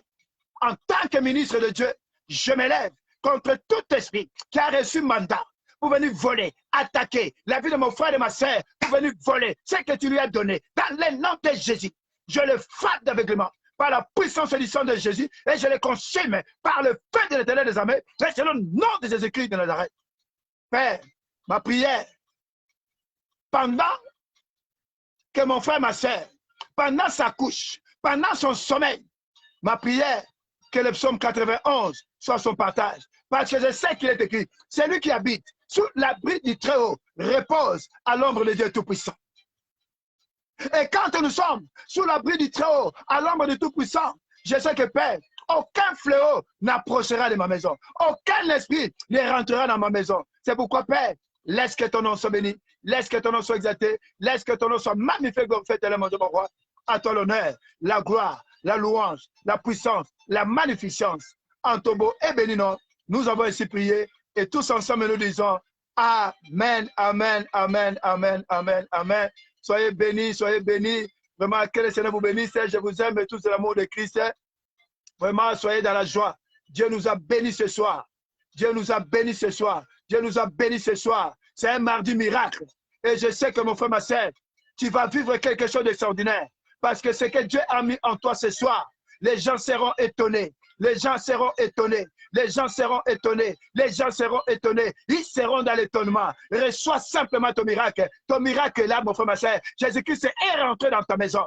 en tant que ministre de Dieu, je m'élève contre tout esprit qui a reçu mandat pour venir voler, attaquer la vie de mon frère et de ma soeur, pour venir voler ce que tu lui as donné. Dans le nom de Jésus, je le frappe d'aveuglement par la puissance et du sang de Jésus et je le consume par le feu de l'Éternel des armées. C'est le nom de Jésus-Christ de Nazareth. Père, ma prière, pendant que mon frère et ma soeur, pendant sa couche, pendant son sommeil, ma prière, que le psaume 91 soit son partage. Parce que je sais qu'il est écrit, c'est lui qui habite sous l'abri du Très-Haut, repose à l'ombre de Dieu Tout-Puissant. Et quand nous sommes sous l'abri du Très-Haut, à l'ombre du Tout-Puissant, je sais que Père, aucun fléau n'approchera de ma maison. Aucun esprit ne rentrera dans ma maison. C'est pourquoi, Père, laisse que ton nom soit béni, laisse que ton nom soit exalté, laisse que ton nom soit magnifié, glorifié, tellement de mon roi. À toi l'honneur, la gloire, la louange, la puissance, la magnificence. En ton beau et béni nom, nous avons ainsi prié et tous ensemble nous disons Amen, Amen, Amen, Amen, Amen, Amen. Soyez bénis, soyez bénis. Vraiment, que le Seigneur vous bénisse. Je vous aime tous de l'amour de Christ. Vraiment, soyez dans la joie. Dieu nous a bénis ce soir. Dieu nous a bénis ce soir. Dieu nous a bénis ce soir. C'est un mardi miracle. Et je sais que mon frère, ma sœur, tu vas vivre quelque chose d'extraordinaire. Parce que ce que Dieu a mis en toi ce soir, les gens seront étonnés. Les gens seront étonnés. Les gens seront étonnés. Les gens seront étonnés. Ils seront dans l'étonnement. Reçois simplement ton miracle. Ton miracle est là, mon frère, ma soeur. Jésus-Christ est rentré dans ta maison.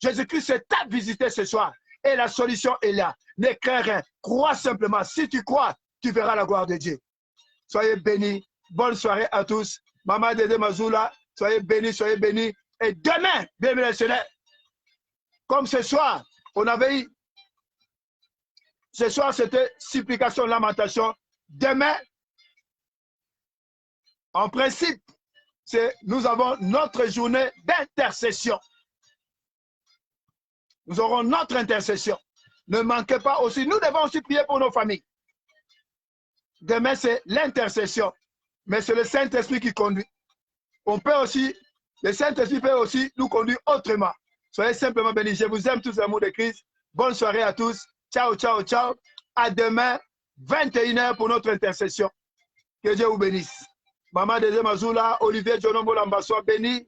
Jésus-Christ t'a visité ce soir. Et la solution est là. Ne crains rien. Crois simplement. Si tu crois, tu verras la gloire de Dieu. Soyez bénis. Bonne soirée à tous. Maman Dédé Mazoula, soyez bénis, soyez bénis. Et demain, bienvenue Seigneur. Comme ce soir, on avait eu. Ce soir, c'était supplication, lamentation. Demain, en principe, nous avons notre journée d'intercession. Nous aurons notre intercession. Ne manquez pas aussi. Nous devons aussi prier pour nos familles. Demain, c'est l'intercession. Mais c'est le Saint-Esprit qui conduit. On peut aussi, le Saint-Esprit peut aussi nous conduire autrement. Soyez simplement bénis. Je vous aime tous, l'amour de Christ. Bonne soirée à tous. Ciao, ciao, ciao. À demain, 21h pour notre intercession. Que Dieu vous bénisse. Maman Dédé Mazoula, Olivier Djonombo Lamba, sois béni.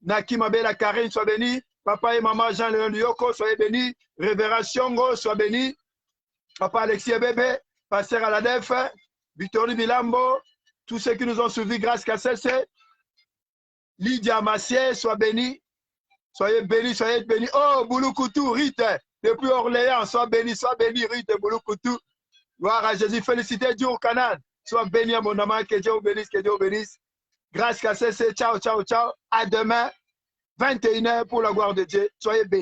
Naki Mabela Karine, sois béni. Papa et maman Jean-Léon Lyoko, soyez bénis. Révérend Siongo, sois béni. Papa Alexis Bébé, Pasteur Aladef, Victorie Milambo, tous ceux qui nous ont suivis grâce à celle-ci. Lydia Massier, sois béni. Soyez bénis, soyez bénis. Oh, Bouloukoutou, Rite, depuis Orléans, sois béni, Rite, Bouloukoutou. Gloire à Jésus, félicité Dieu au Canaan. Sois béni abondamment, que Dieu vous bénisse, que Dieu vous bénisse. Grâce à celle-ci, ciao, ciao, ciao. À demain, 21h pour la gloire de Dieu. Soyez bénis.